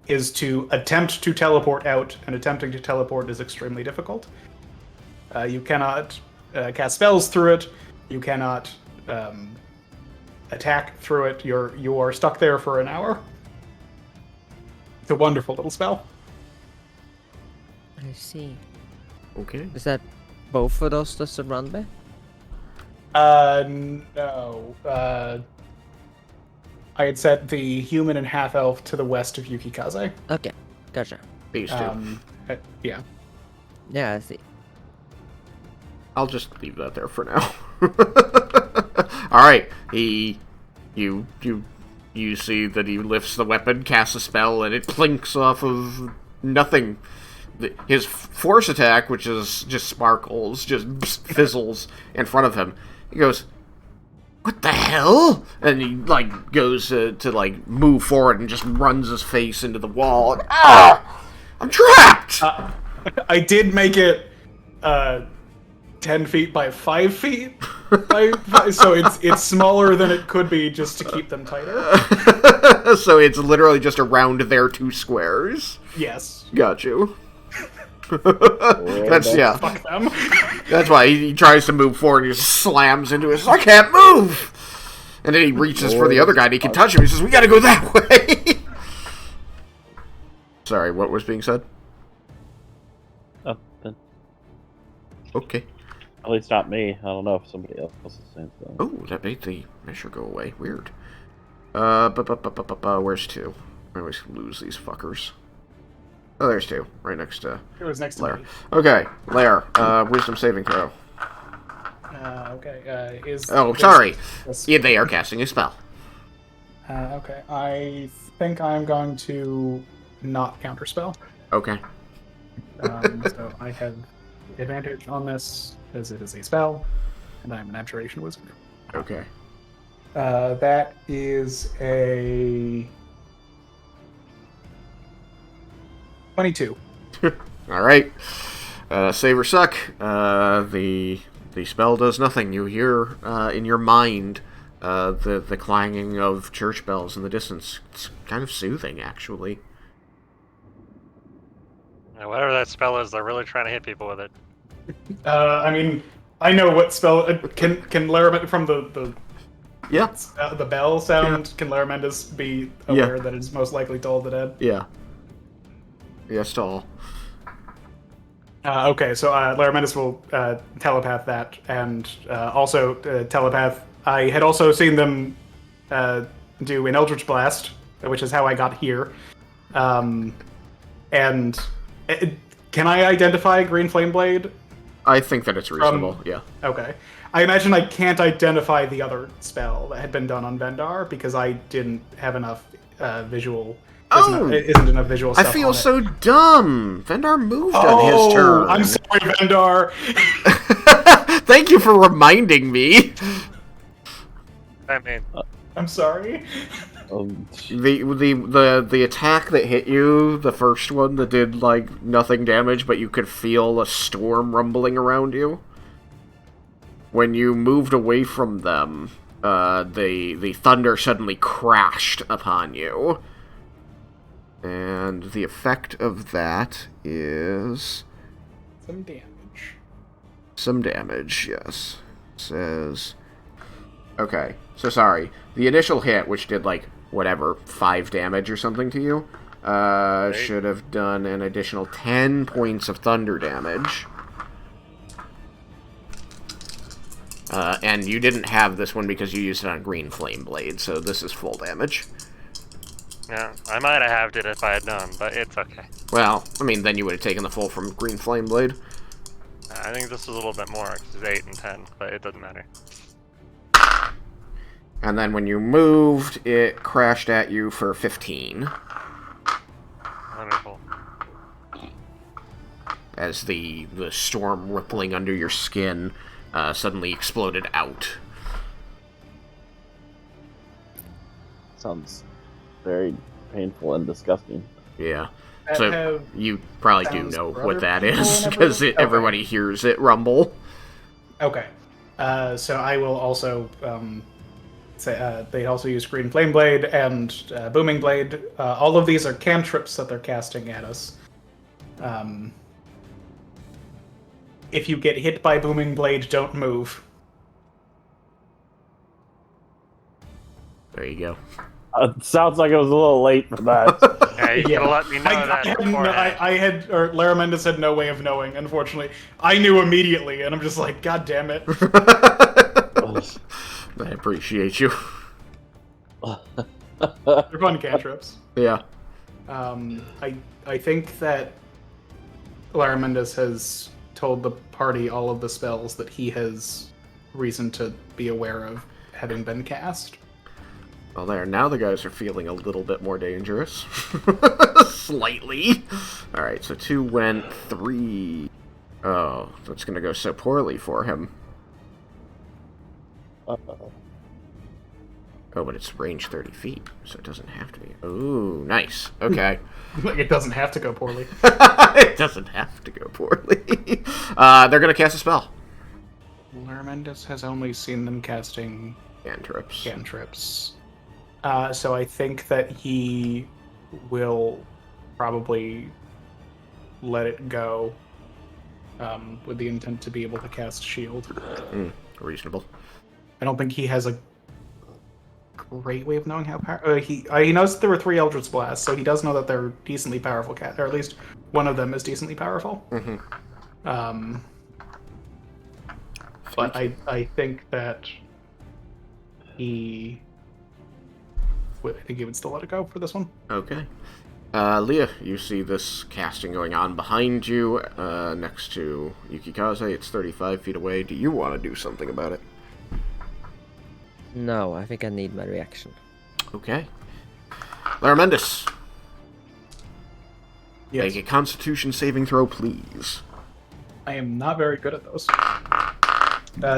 is to attempt to teleport out, and attempting to teleport is extremely difficult. You cannot cast spells through it. You cannot attack through it. You are stuck there for an hour. It's a wonderful little spell. I see. Okay. Is that both of those that surround me? No. I had set the human and half-elf to the west of Yukikaze. Okay, gotcha. These two. Yeah. Yeah, I see. I'll just leave that there for now. Alright. You see that he lifts the weapon, casts a spell, and it plinks off of nothing. His force attack, which is just sparkles, just fizzles in front of him. He goes, "What the hell?" And he, goes to move forward and just runs his face into the wall. And, I'm trapped! I did make it 10 feet by 5 feet. So it's smaller than it could be just to keep them tighter. So it's literally just around their 2 squares. Yes. Got you. That's Fuck them. That's why he tries to move forward and he just slams into it. I can't move! And then he reaches for the other guy and he can touch him. He says, "We gotta go that way!" Sorry, what was being said? Okay. At least not me. I don't know if somebody else is saying so. Oh, that made the measure go away. Weird. Where's 2? I always lose these fuckers. Oh, there's 2. Right next to It was next to Lair. me. Okay, Lair. Wisdom saving throw. Okay. Sorry. This, Yeah, they are casting a spell. okay. I think I'm going to not counterspell. Okay. So I have advantage on this, as it is a spell, and I'm an abjuration wizard. Okay. That is a 22. All right. Save or suck. The spell does nothing. You hear in your mind the clanging of church bells in the distance. It's kind of soothing, actually. Yeah, whatever that spell is, they're really trying to hit people with it. I mean, I know what spell can Laramendus from the Yeah. the bell sound. Can Laramendus be aware that it's most likely toll the dead? Yeah. Yes to all. Okay, so Laramendus will telepath that, and also telepath. I had also seen them do an Eldritch Blast, which is how I got here. And can I identify Green Flame Blade? I think that it's reasonable, yeah. Okay. I imagine I can't identify the other spell that had been done on Vendar because I didn't have enough visual. Isn't enough visual stuff. I feel on so it. dumb. Vendar moved on his turn. I'm sorry, Vendar. Thank you for reminding me. I mean, I'm sorry. The attack that hit you, the first one that did like nothing damage, but you could feel a storm rumbling around you. When you moved away from them, the thunder suddenly crashed upon you. And the effect of that is Some damage. some damage, yes. It says... Okay, so sorry. The initial hit, which did, like, whatever, 5 damage or something to you, should have done an additional 10 points of thunder damage. And you didn't have this one because you used it on Green Flame Blade, so this is full damage. yeah, I might have halved it if I had known, but it's okay. Well, I mean, then you would have taken the full from Green Flame Blade. I think this is a little bit more, 'cause it's 8 and 10, but it doesn't matter. And then when you moved, it crashed at you for 15. Wonderful. As the storm rippling under your skin suddenly exploded out. Sounds very painful and disgusting. Yeah. That So have you probably do sounds know for what other that people is, and because everything? Okay. everybody hears it rumble. Okay. So I will also say they also use Green Flame Blade and Booming Blade. All of these are cantrips that they're casting at us. If you get hit by Booming Blade, don't move. There you go. Sounds like it was a little late for that. Yeah, you could have let me know that beforehand. I had, or Laramendus had no way of knowing, unfortunately. I knew immediately, and I'm just like, God damn it. I appreciate you. They're fun cantrips. Yeah. I think that Laramendus has told the party all of the spells that he has reason to be aware of having been cast. Well, there. Now the guys are feeling a little bit more dangerous. Slightly. Alright, so 2 went, 3... Oh, that's gonna go so poorly for him. Uh-oh. Oh, but it's range 30 feet, so it doesn't have to be. Ooh, nice. Okay. It doesn't have to go poorly. It doesn't have to go poorly. They're gonna cast a spell. Laramendus has only seen them casting Cantrips. So I think that he will probably let it go with the intent to be able to cast Shield. Reasonable. I don't think he has a great way of knowing how powerful. He knows that there were 3 Eldritch Blasts, so he does know that they're decently powerful, or at least one of them is decently powerful. Mm-hmm. But I think that I think he would still let it go for this one. Okay. Leah, you see this casting going on behind you, next to Yukikaze. It's 35 feet away. Do you want to do something about it? No, I think I need my reaction. Okay. Laramendus, Yes. make a Constitution saving throw, please. I am not very good at those.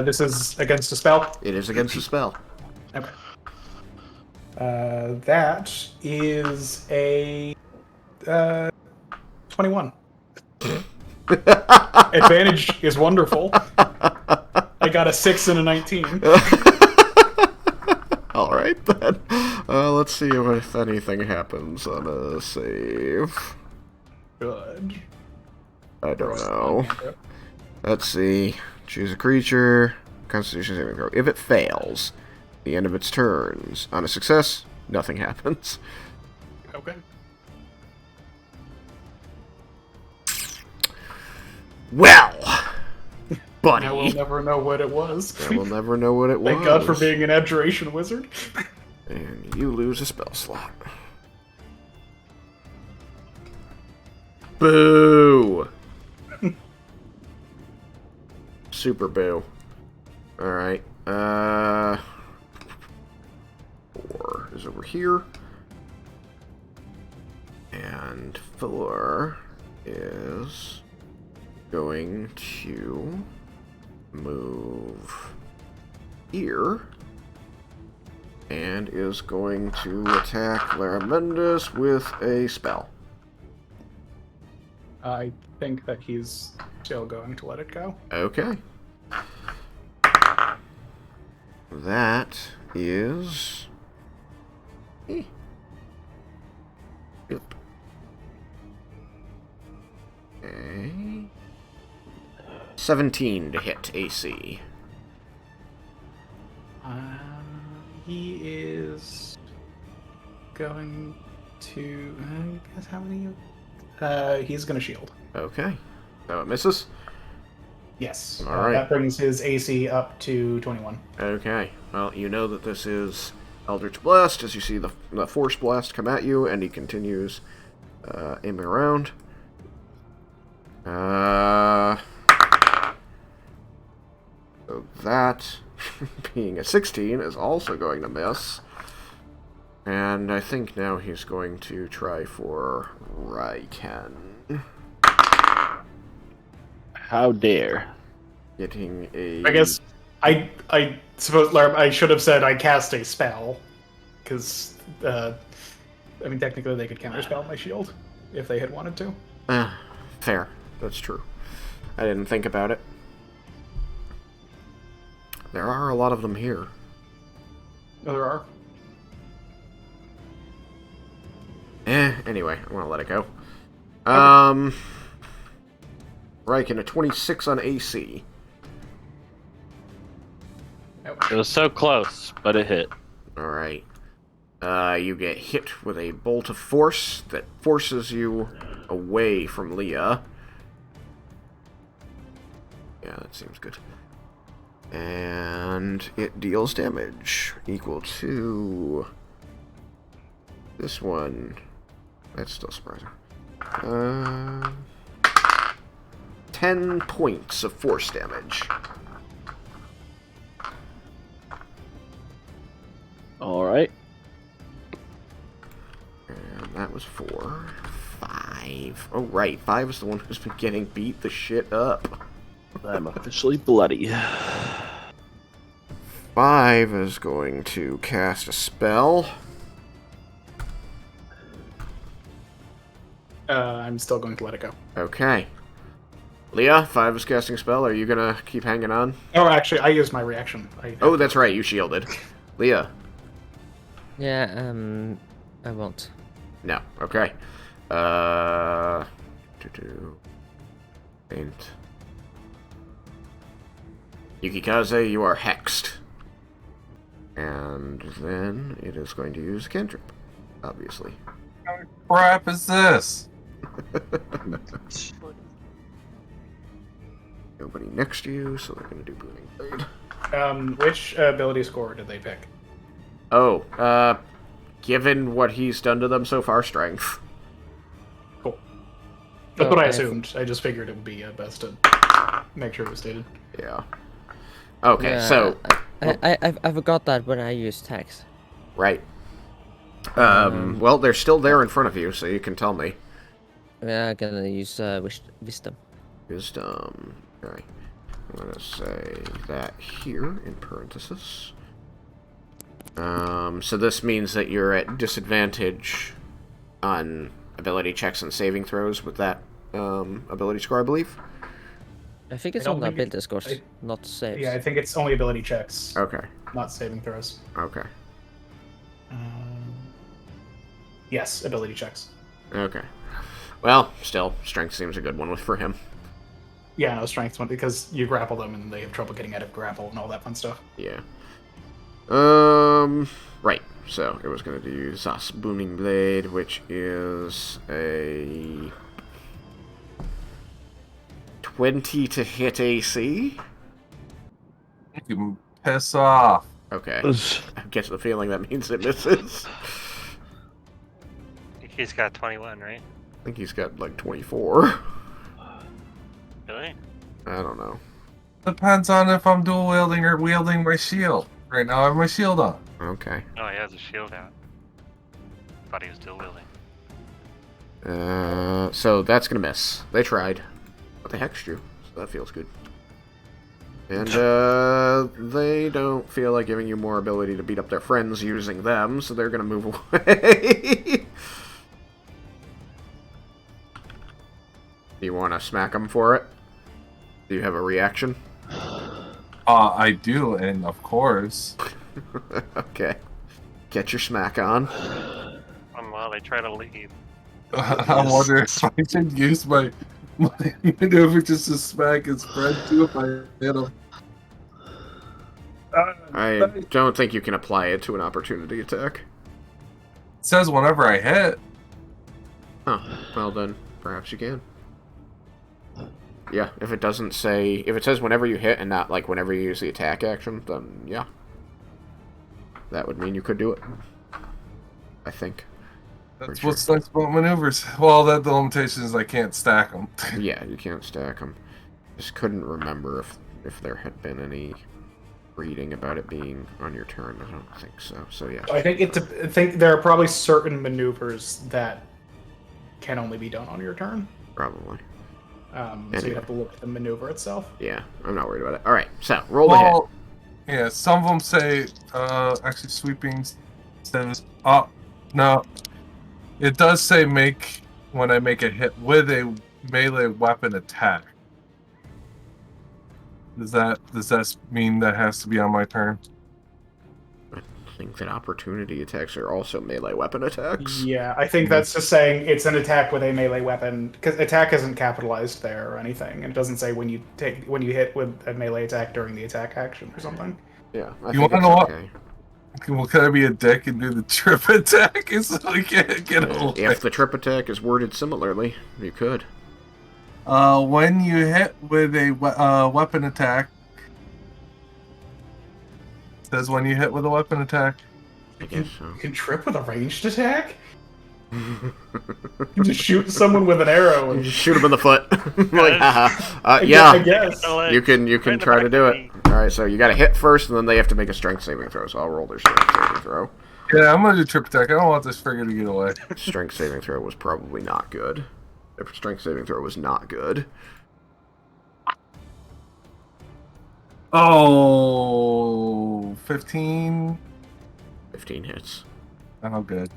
This is against a spell? It is against a spell. Okay. That is a 21. Advantage is wonderful. I got a 6 and a 19. Alright then. Let's see if anything happens on a save. Good. I don't know. Let's see. Choose a creature. Constitution saving throw. If it fails, the end of its turns. On a success, nothing happens. Okay. Well, buddy. Now we'll never know what it was. We'll never know what it was. Thank God for being an abjuration wizard. And you lose a spell slot. Boo! Super boo. Alright, 4 is over here. And 4 is going to move here. And is going to attack Laramendus with a spell. I think that he's still going to let it go. Okay. That is... Yep. 17 to hit AC. He is going to... I guess how many... he's going to shield. Okay. So it misses? Yes. All right. That brings his AC up to 21. Okay. Well, you know that this is Eldritch Blast, as you see the Force Blast come at you, and he continues aiming around. So that, being a 16, is also going to miss. And I think now he's going to try for Raiken. How dare. Getting a... I guess I suppose I should have said I cast a spell, because I mean technically they could counterspell my shield if they had wanted to. Fair. That's true. I didn't think about it. There are a lot of them here. Oh, there are. Anyway, I'm gonna let it go. Raiken, a 26 on AC. It was so close, but it hit. Alright. You get hit with a bolt of force that forces you away from Leah. Yeah, that seems good. And it deals damage equal to this one. That's still surprising. 10 points of force damage. Alright. And that was 4. 5. Oh, right. 5 is the one who's been getting beat the shit up. I'm officially bloody. 5 is going to cast a spell. I'm still going to let it go. Okay. Leah, 5 is casting a spell. Are you gonna keep hanging on? Oh, actually, I used my reaction. Oh, that's right. You shielded. Leah. Yeah, I won't. No. Okay. Paint. Yukikaze, you are hexed. And then it is going to use a cantrip, obviously. What crap is this? Nobody next to you, so they're going to do Booming Blade. Which ability score did they pick? Oh, given what he's done to them so far, strength. Cool. That's what I Okay. assumed. I just figured it would be best to make sure it was stated. Yeah. Okay, Yeah, so... I forgot that when I used text. Right. Well, they're still there in front of you, so you can tell me. Yeah, I'm gonna use wisdom. Wisdom. Okay. I'm going to say that here in parenthesis. So this means that you're at disadvantage on ability checks and saving throws with that ability score, I believe. I think it's don't on the think it- ability scores, not saves. Yeah, I think it's only ability checks, Okay. not saving throws. Okay. Yes, ability checks. Okay. Well, still, strength seems a good one for him. Yeah, no, strength one, because you grapple them and they have trouble getting out of grapple and all that fun stuff. Yeah. Right. So, it was going to do Zos Booming Blade, which is a 20 to hit AC? You can piss off. Okay. I get the feeling that means it misses. He's got 21, right? I think he's got, like, 24. Really? I don't know. Depends on if I'm dual wielding or wielding my shield. Right now I have my shield on. Okay. Oh, he has a shield out. Thought he was still wielding. So that's gonna miss. They tried. But they hexed you, so that feels good. And, they don't feel like giving you more ability to beat up their friends using them, so they're gonna move away. Do you want to smack them for it? Do you have a reaction? I do, and of course. Okay. Get your smack on. While they try to leave. I wonder if I should use my maneuver just to smack his friend too if I hit him. I don't think you can apply it to an opportunity attack. It says whenever I hit. Huh. Well then, perhaps you can. Yeah, if it doesn't say... If it says whenever you hit and not, like, whenever you use the attack action, then, yeah. That would mean you could do it. I think. That's sure. what's nice about maneuvers. Well, the limitation is I can't stack them. Yeah, you can't stack them. Just couldn't remember if there had been any reading about it being on your turn. I don't think so. So, yeah. I think there are probably certain maneuvers that can only be done on your turn. Probably. So you have to look at the maneuver itself. Yeah, I'm not worried about it. Alright, so, roll the hit. Yeah, some of them say, actually sweeping says, oh, no. It does say when I make a hit with a melee weapon attack. Does that mean that has to be on my turn? I think that opportunity attacks are also melee weapon attacks. Yeah, I think that's just saying it's an attack with a melee weapon, because attack isn't capitalized there or anything. It doesn't say when you hit with a melee attack during the attack action or something. Yeah, You want to know what? Well, can I be a dick and do the trip attack so we can't get away? If the trip attack is worded similarly, you could. When you hit with a weapon attack, it says when you hit with a weapon attack. I guess so. You can trip with a ranged attack? You just shoot someone with an arrow and Shoot him in the foot. Like, haha. I Yeah, guess. you can try to do it. Alright, so you gotta hit first, and then they have to make a strength saving throw, so I'll roll their strength saving throw. Yeah, I'm gonna do trip attack. I don't want this figure to get away. Strength saving throw was probably not good. Their strength saving throw was not good. Oh, 15? 15 hits. Oh, good.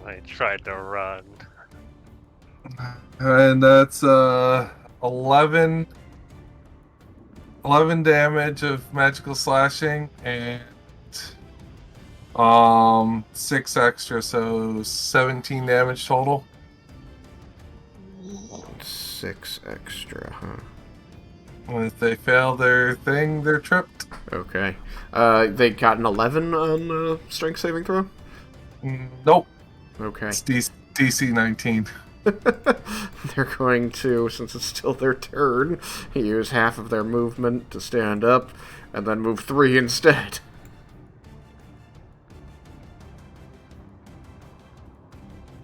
They tried to run. And that's 11 damage of magical slashing and 6 extra, so 17 damage total. 6 extra, huh? And if they fail their thing, they're tripped. Okay. They got an 11 on strength saving throw? Nope. Okay. It's DC 19. They're going to, since it's still their turn, use half of their movement to stand up, and then move 3 instead.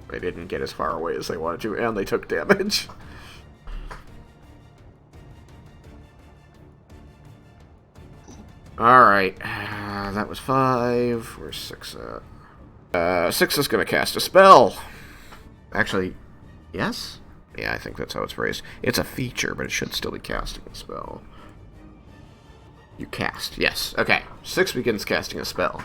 They didn't get as far away as they wanted to, and they took damage. Alright, that was 5. Where's 6 at? 6 is going to cast a spell. Actually, yes? Yeah, I think that's how it's phrased. It's a feature, but it should still be casting a spell. You cast, yes. Okay, 6 begins casting a spell.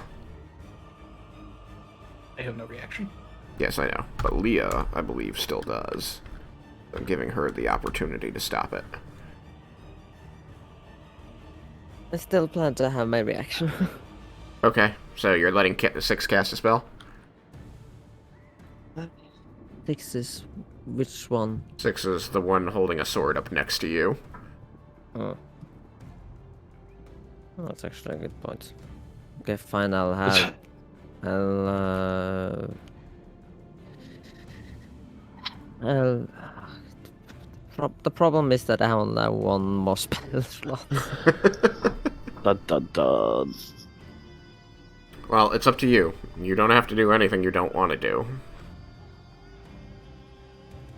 I have no reaction. Yes, I know. But Leah, I believe, still does. I'm giving her the opportunity to stop it. I still plan to have my reaction. Okay, so you're letting 6 cast a spell? 6 is which one? 6 is the one holding a sword up next to you. Oh. Oh, that's actually a good point. Okay, fine, I'll have... I'll the problem is that I only have 1 more spell slot. Dun, dun, dun. Well, it's up to you. You don't have to do anything you don't want to do.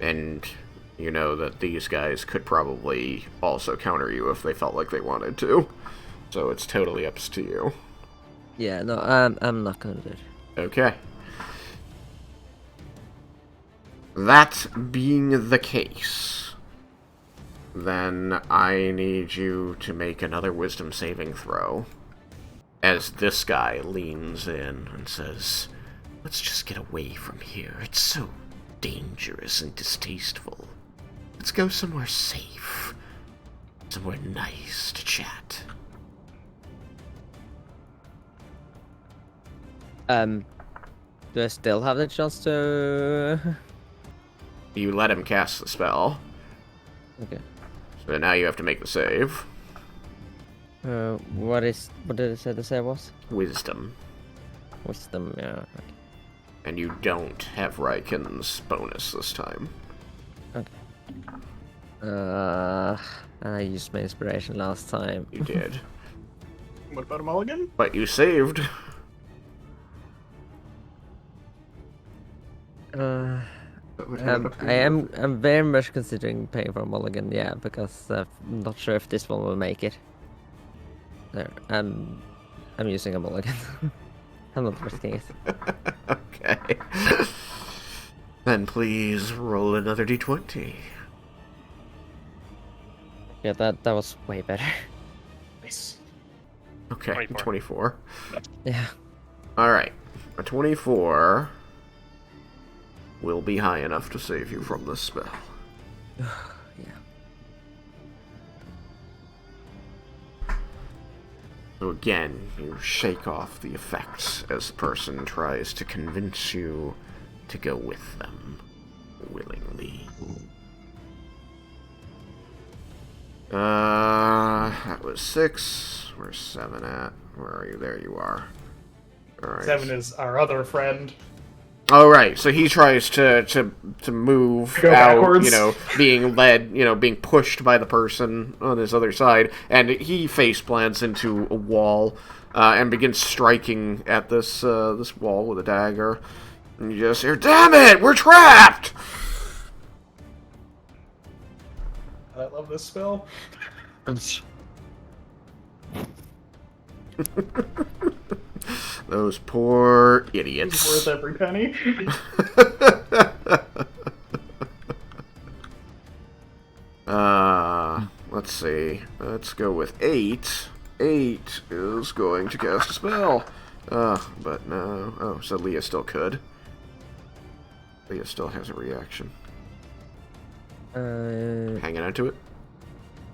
And you know that these guys could probably also counter you if they felt like they wanted to. So it's totally up to you. Yeah, no, I'm not gonna do it. Okay. That being the case, then I need you to make another wisdom saving throw. As this guy leans in and says, "Let's just get away from here. It's so dangerous and distasteful. Let's go somewhere safe. Somewhere nice to chat." Do I still have the chance to... You let him cast the spell, Okay. so now you have to make the save. What did it say the save was? Wisdom. Wisdom, yeah. Okay. And you don't have Raiken's bonus this time. I used my inspiration last time. You did. What about a mulligan? But you saved. I'm very much considering paying for a mulligan, yeah, because I'm not sure if this one will make it. There, I'm using a mulligan. I'm not risking it. Okay. Then please roll another d20. Yeah, that was way better. Nice. Okay, 24. 24. Yeah. Alright. A 24 will be high enough to save you from this spell. Yeah. So again, you shake off the effects as the person tries to convince you to go with them willingly. That was 6. Where's 7 at? Where are you? There you are. Alright. 7 is our other friend. Oh, right. So he tries to move Go out, backwards. you know, being led, you know, being pushed by the person on his other side, and he face plants into a wall and begins striking at this this wall with a dagger. And you just hear, "Damn it, we're trapped!" I love this spell. Those poor It's idiots. worth every penny. Let's see. Let's go with 8. 8 is going to cast a spell. But no. Oh, so Leah still could. Leah still has a reaction. Hanging on to it.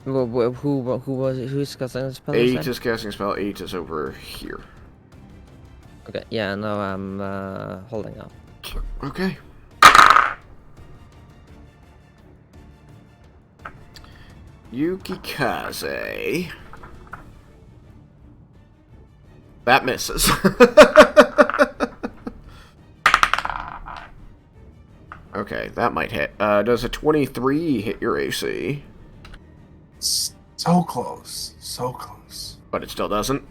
Who's casting the spell? 8 is casting a spell. 8 is over here. Okay, yeah, no, I'm holding up. Okay. Yukikaze. That misses. Okay, that might hit. Does a 23 hit your AC? So close. So close. But it still doesn't?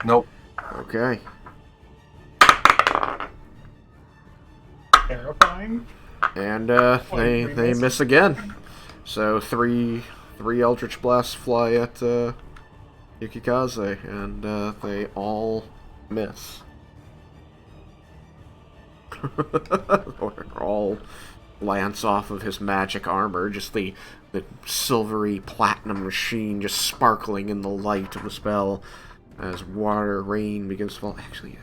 Nope. Okay. Terrifying. And they miss again. So three Eldritch Blasts fly at Yukikaze, and they all miss. Or all lance off of his magic armor, just the silvery platinum machine just sparkling in the light of the spell as water rain begins to fall. Actually,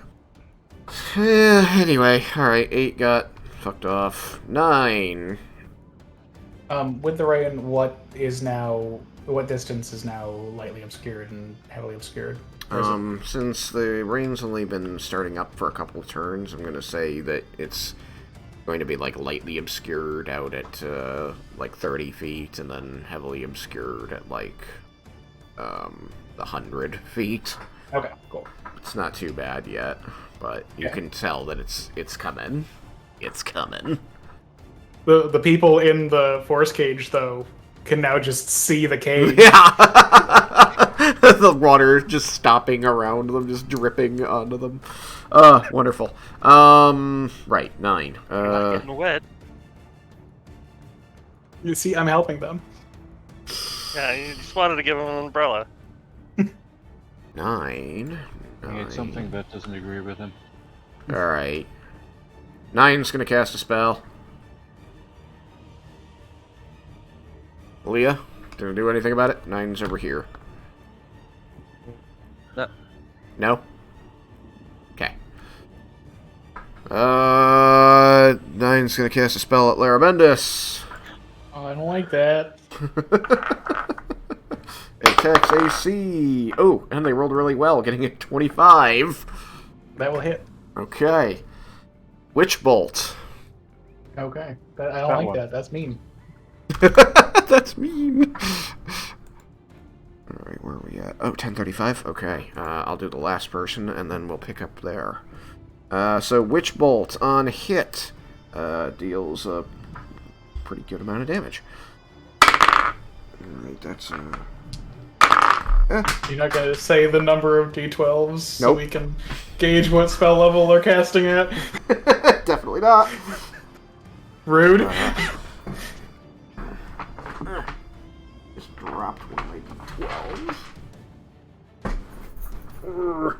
yeah. Anyway, alright, 8 got fucked off. 9. With the rain, what distance is now lightly obscured and heavily obscured? Since the rain's only been starting up for a couple of turns, I'm gonna say that it's going to be like lightly obscured out at like 30 feet, and then heavily obscured at like 100 feet. Okay, cool. It's not too bad yet, but you can tell that it's coming. It's coming. The people in the force cage, though, can now just see the cage. Yeah! The water just stopping around them, just dripping onto them. Wonderful. Right, 9. Not getting wet. You see, I'm helping them. Yeah, you just wanted to give him an umbrella. 9. I need something that doesn't agree with him. Alright. 9's gonna cast a spell. Leah, gonna do anything about it? 9's over here. No. No? Okay. 9's gonna cast a spell at Larabendis. Oh, I don't like that. Attacks AC. Oh, and they rolled really well, getting a 25. That will hit. Okay. Witch Bolt. Okay. I don't like that. That's mean. That's mean. Alright, where are we at? Oh, 10:35? Okay. I'll do the last person, and then we'll pick up there. So, Witch Bolt on hit deals a pretty good amount of damage. Alright, that's... You're not going to say the number of d12s so Nope. we can gauge what spell level they're casting at? Definitely not. Rude. Just dropped one of my d12s.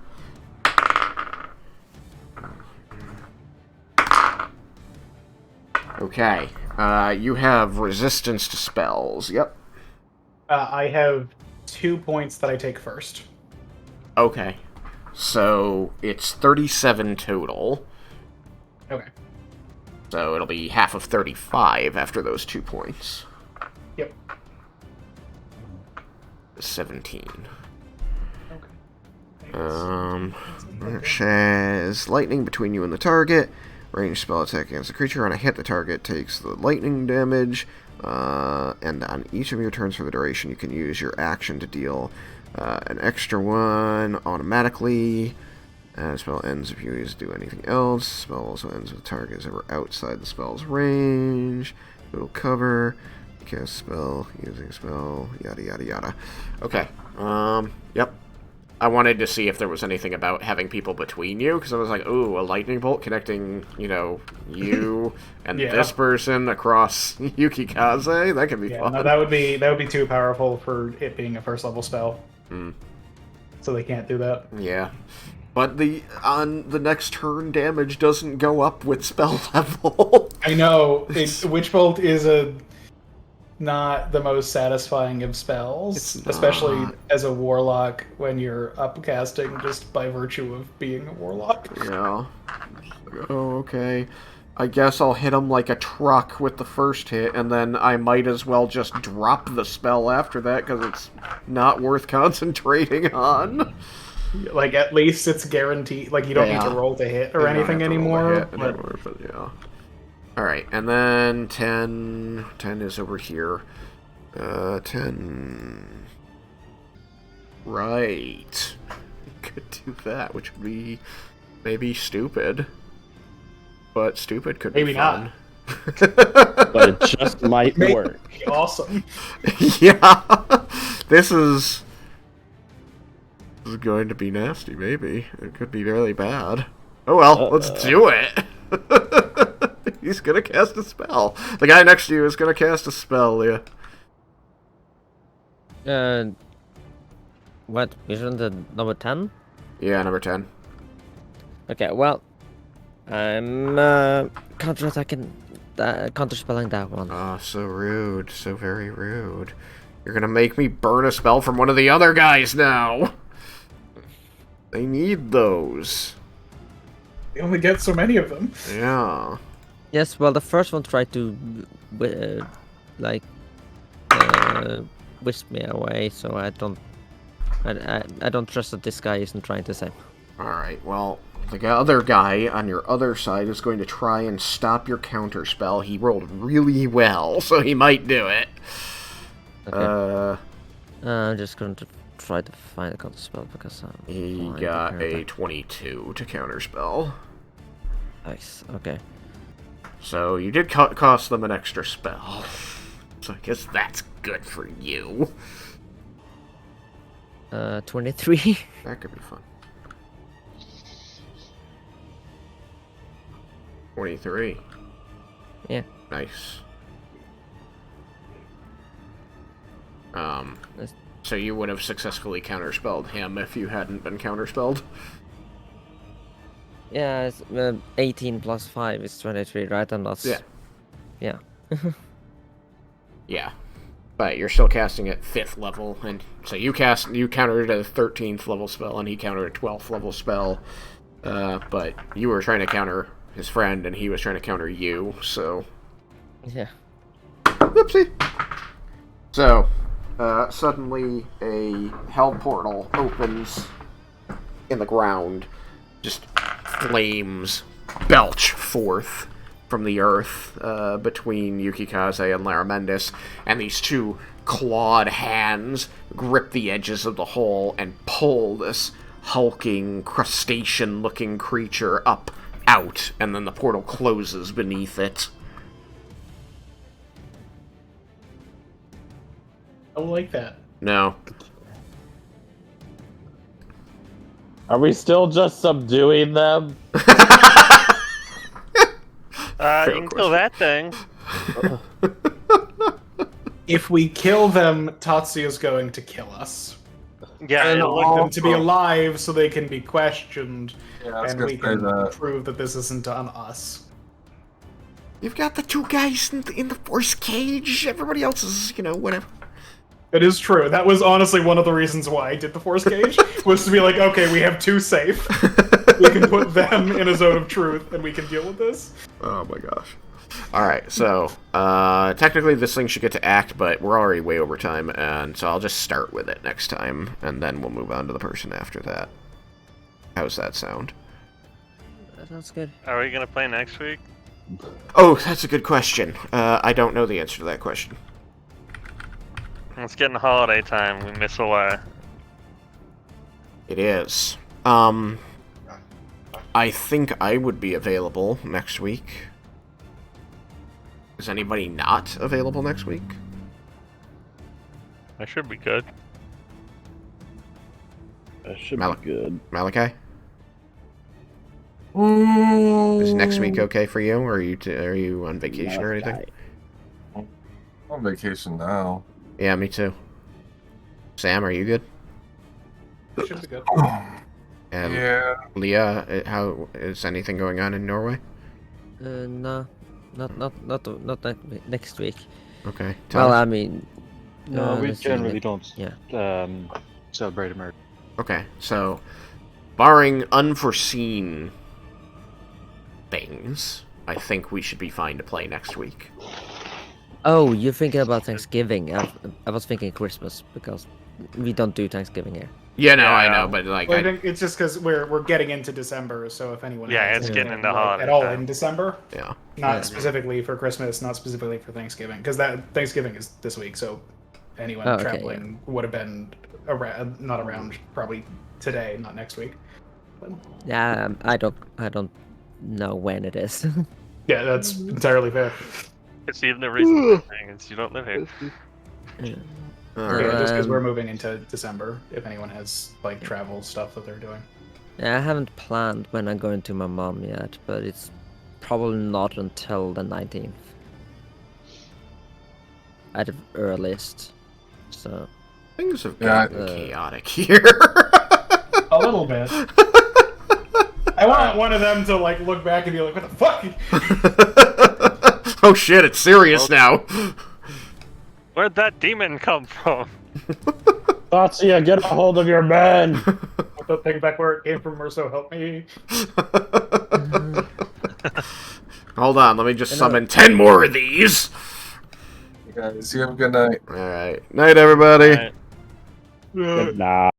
Okay. You have resistance to spells. Yep. I have 2 points that I take first. Okay. So it's 37 total. Okay. So it'll be half of 35 after those 2 points. Yep. 17. Okay. It says lightning between you and the target. Ranged spell attack against the creature. On a hit, the target takes the lightning damage. And on each of your turns for the duration, you can use your action to deal an extra one automatically. The spell ends if you use do anything else. Spell also ends if the target is ever outside the spell's range. It'll cover. Cast spell, using spell, yada yada yada. Okay. Yep. I wanted to see if there was anything about having people between you, because I was like, ooh, a lightning bolt connecting, you and this person across Yukikaze? That could be fun. No, that would be too powerful for it being a first level spell. So they can't do that. Yeah. But on the next turn, damage doesn't go up with spell level. I know. Witch Bolt is not the most satisfying of spells, especially as a warlock when you're upcasting just by virtue of being a warlock. Yeah. Oh, okay. I guess I'll hit him like a truck with the first hit, and then I might as well just drop the spell after that, because it's not worth concentrating on. Like, at least it's guaranteed. Like, you don't need to roll to hit or anything anymore. But yeah. Alright, and then 10 is over here. 10... Right. Could do that, which would be maybe stupid. But stupid could be fun. But it just might work. Awesome. Yeah. This is going to be nasty, maybe. It could be really bad. Oh well, let's do it. He's gonna cast a spell. The guy next to you is gonna cast a spell, Leah. What? Isn't it number 10? Yeah, number 10. Okay, well, I'm counterattacking counterspelling that one. Oh, so rude. So very rude. You're gonna make me burn a spell from one of the other guys now. They need those. You only get so many of them. Yeah. Yes, well, the first one tried to, whisk me away, so I don't trust that this guy isn't trying to save. Alright, well, the other guy on your other side is going to try and stop your counterspell. He rolled really well, so he might do it. Okay. I'm just going to try to find a counterspell because he got a 22 to counterspell. Nice, okay. So you did cost them an extra spell. So I guess that's good for you. 23. That could be fun. 23. Yeah. Nice. Nice. So you would have successfully counterspelled him if you hadn't been counterspelled? Yeah, it's, 18 plus 5 is 23, right? And that's... Yeah. Yeah. Yeah. But you're still casting at 5th level, and so you countered a 13th level spell, and he countered a 12th level spell. But you were trying to counter his friend, and he was trying to counter you, so... Yeah. Whoopsie! So, suddenly a hell portal opens in the ground. Just flames belch forth from the earth between Yukikaze and Laramendis, and these two clawed hands grip the edges of the hole and pull this hulking, crustacean-looking creature up, out, and then the portal closes beneath it. I like that. No. Are we still just subduing them? You can kill that thing. If we kill them, Tatsuya's going to kill us. Yeah, And it I looked- want them to be alive so they can be questioned, Yeah, I was and gonna we say can that. prove that this isn't on us. You've got the two guys in the force cage. Everybody else is, whatever. It is true. That was honestly one of the reasons why I did the Force Cage, was to be like, okay, we have two safe. We can put them in a zone of truth, and we can deal with this. Oh my gosh. Alright, so, technically this thing should get to act, but we're already way over time, and so I'll just start with it next time, and then we'll move on to the person after that. How's that sound? That sounds good. Are we gonna play next week? Oh, that's a good question. I don't know the answer to that question. It's getting holiday time. We miss a lot. It is. I think I would be available next week. Is anybody not available next week? I should be good. That should Mal- be good. Malachi? Is next week okay for you, or are you on vacation or anything? I'm on vacation now. Yeah, me too. Sam, are you good? Should be good. And Yeah. Leah, how is anything going on in Norway? No, not next week. Okay. Well, Tyler? I mean, No, we let's see, generally like- don't Yeah. celebrate America. Okay, so barring unforeseen things, I think we should be fine to play next week. Oh, you're thinking about Thanksgiving. I was thinking Christmas because we don't do Thanksgiving here. Yeah, no, Yeah, I I know, know. but like, Well, I think it's just because we're getting into December, so if anyone Yeah, has it's anything, getting into like, holiday at all time. in December, yeah. not Yeah. specifically for Christmas, not specifically for Thanksgiving, because that Thanksgiving is this week, so anyone Oh, okay, traveling would have been around, not around, probably today, not next week. But, Yeah, I don't know when it is. yeah, that's entirely fair. It's even the reason thing is you don't live here. All Yeah, right. just because Um, we're moving into December, if anyone has like travel stuff that they're doing. Yeah, I haven't planned when I'm going to my mom yet, but it's probably not until the 19th. At the earliest. So, Things have Yeah, gotten chaotic here. A little bit. I want one of them to like look back and be like, "What the fuck?" Oh shit, it's serious now. Where'd that demon come from? Tatsuya, get a hold of your men! Put that thing back where it came from, or so help me. Hold on, let me just summon 10 more of these. Guys, you have a good night. Alright. Night, everybody. Alright. Good night.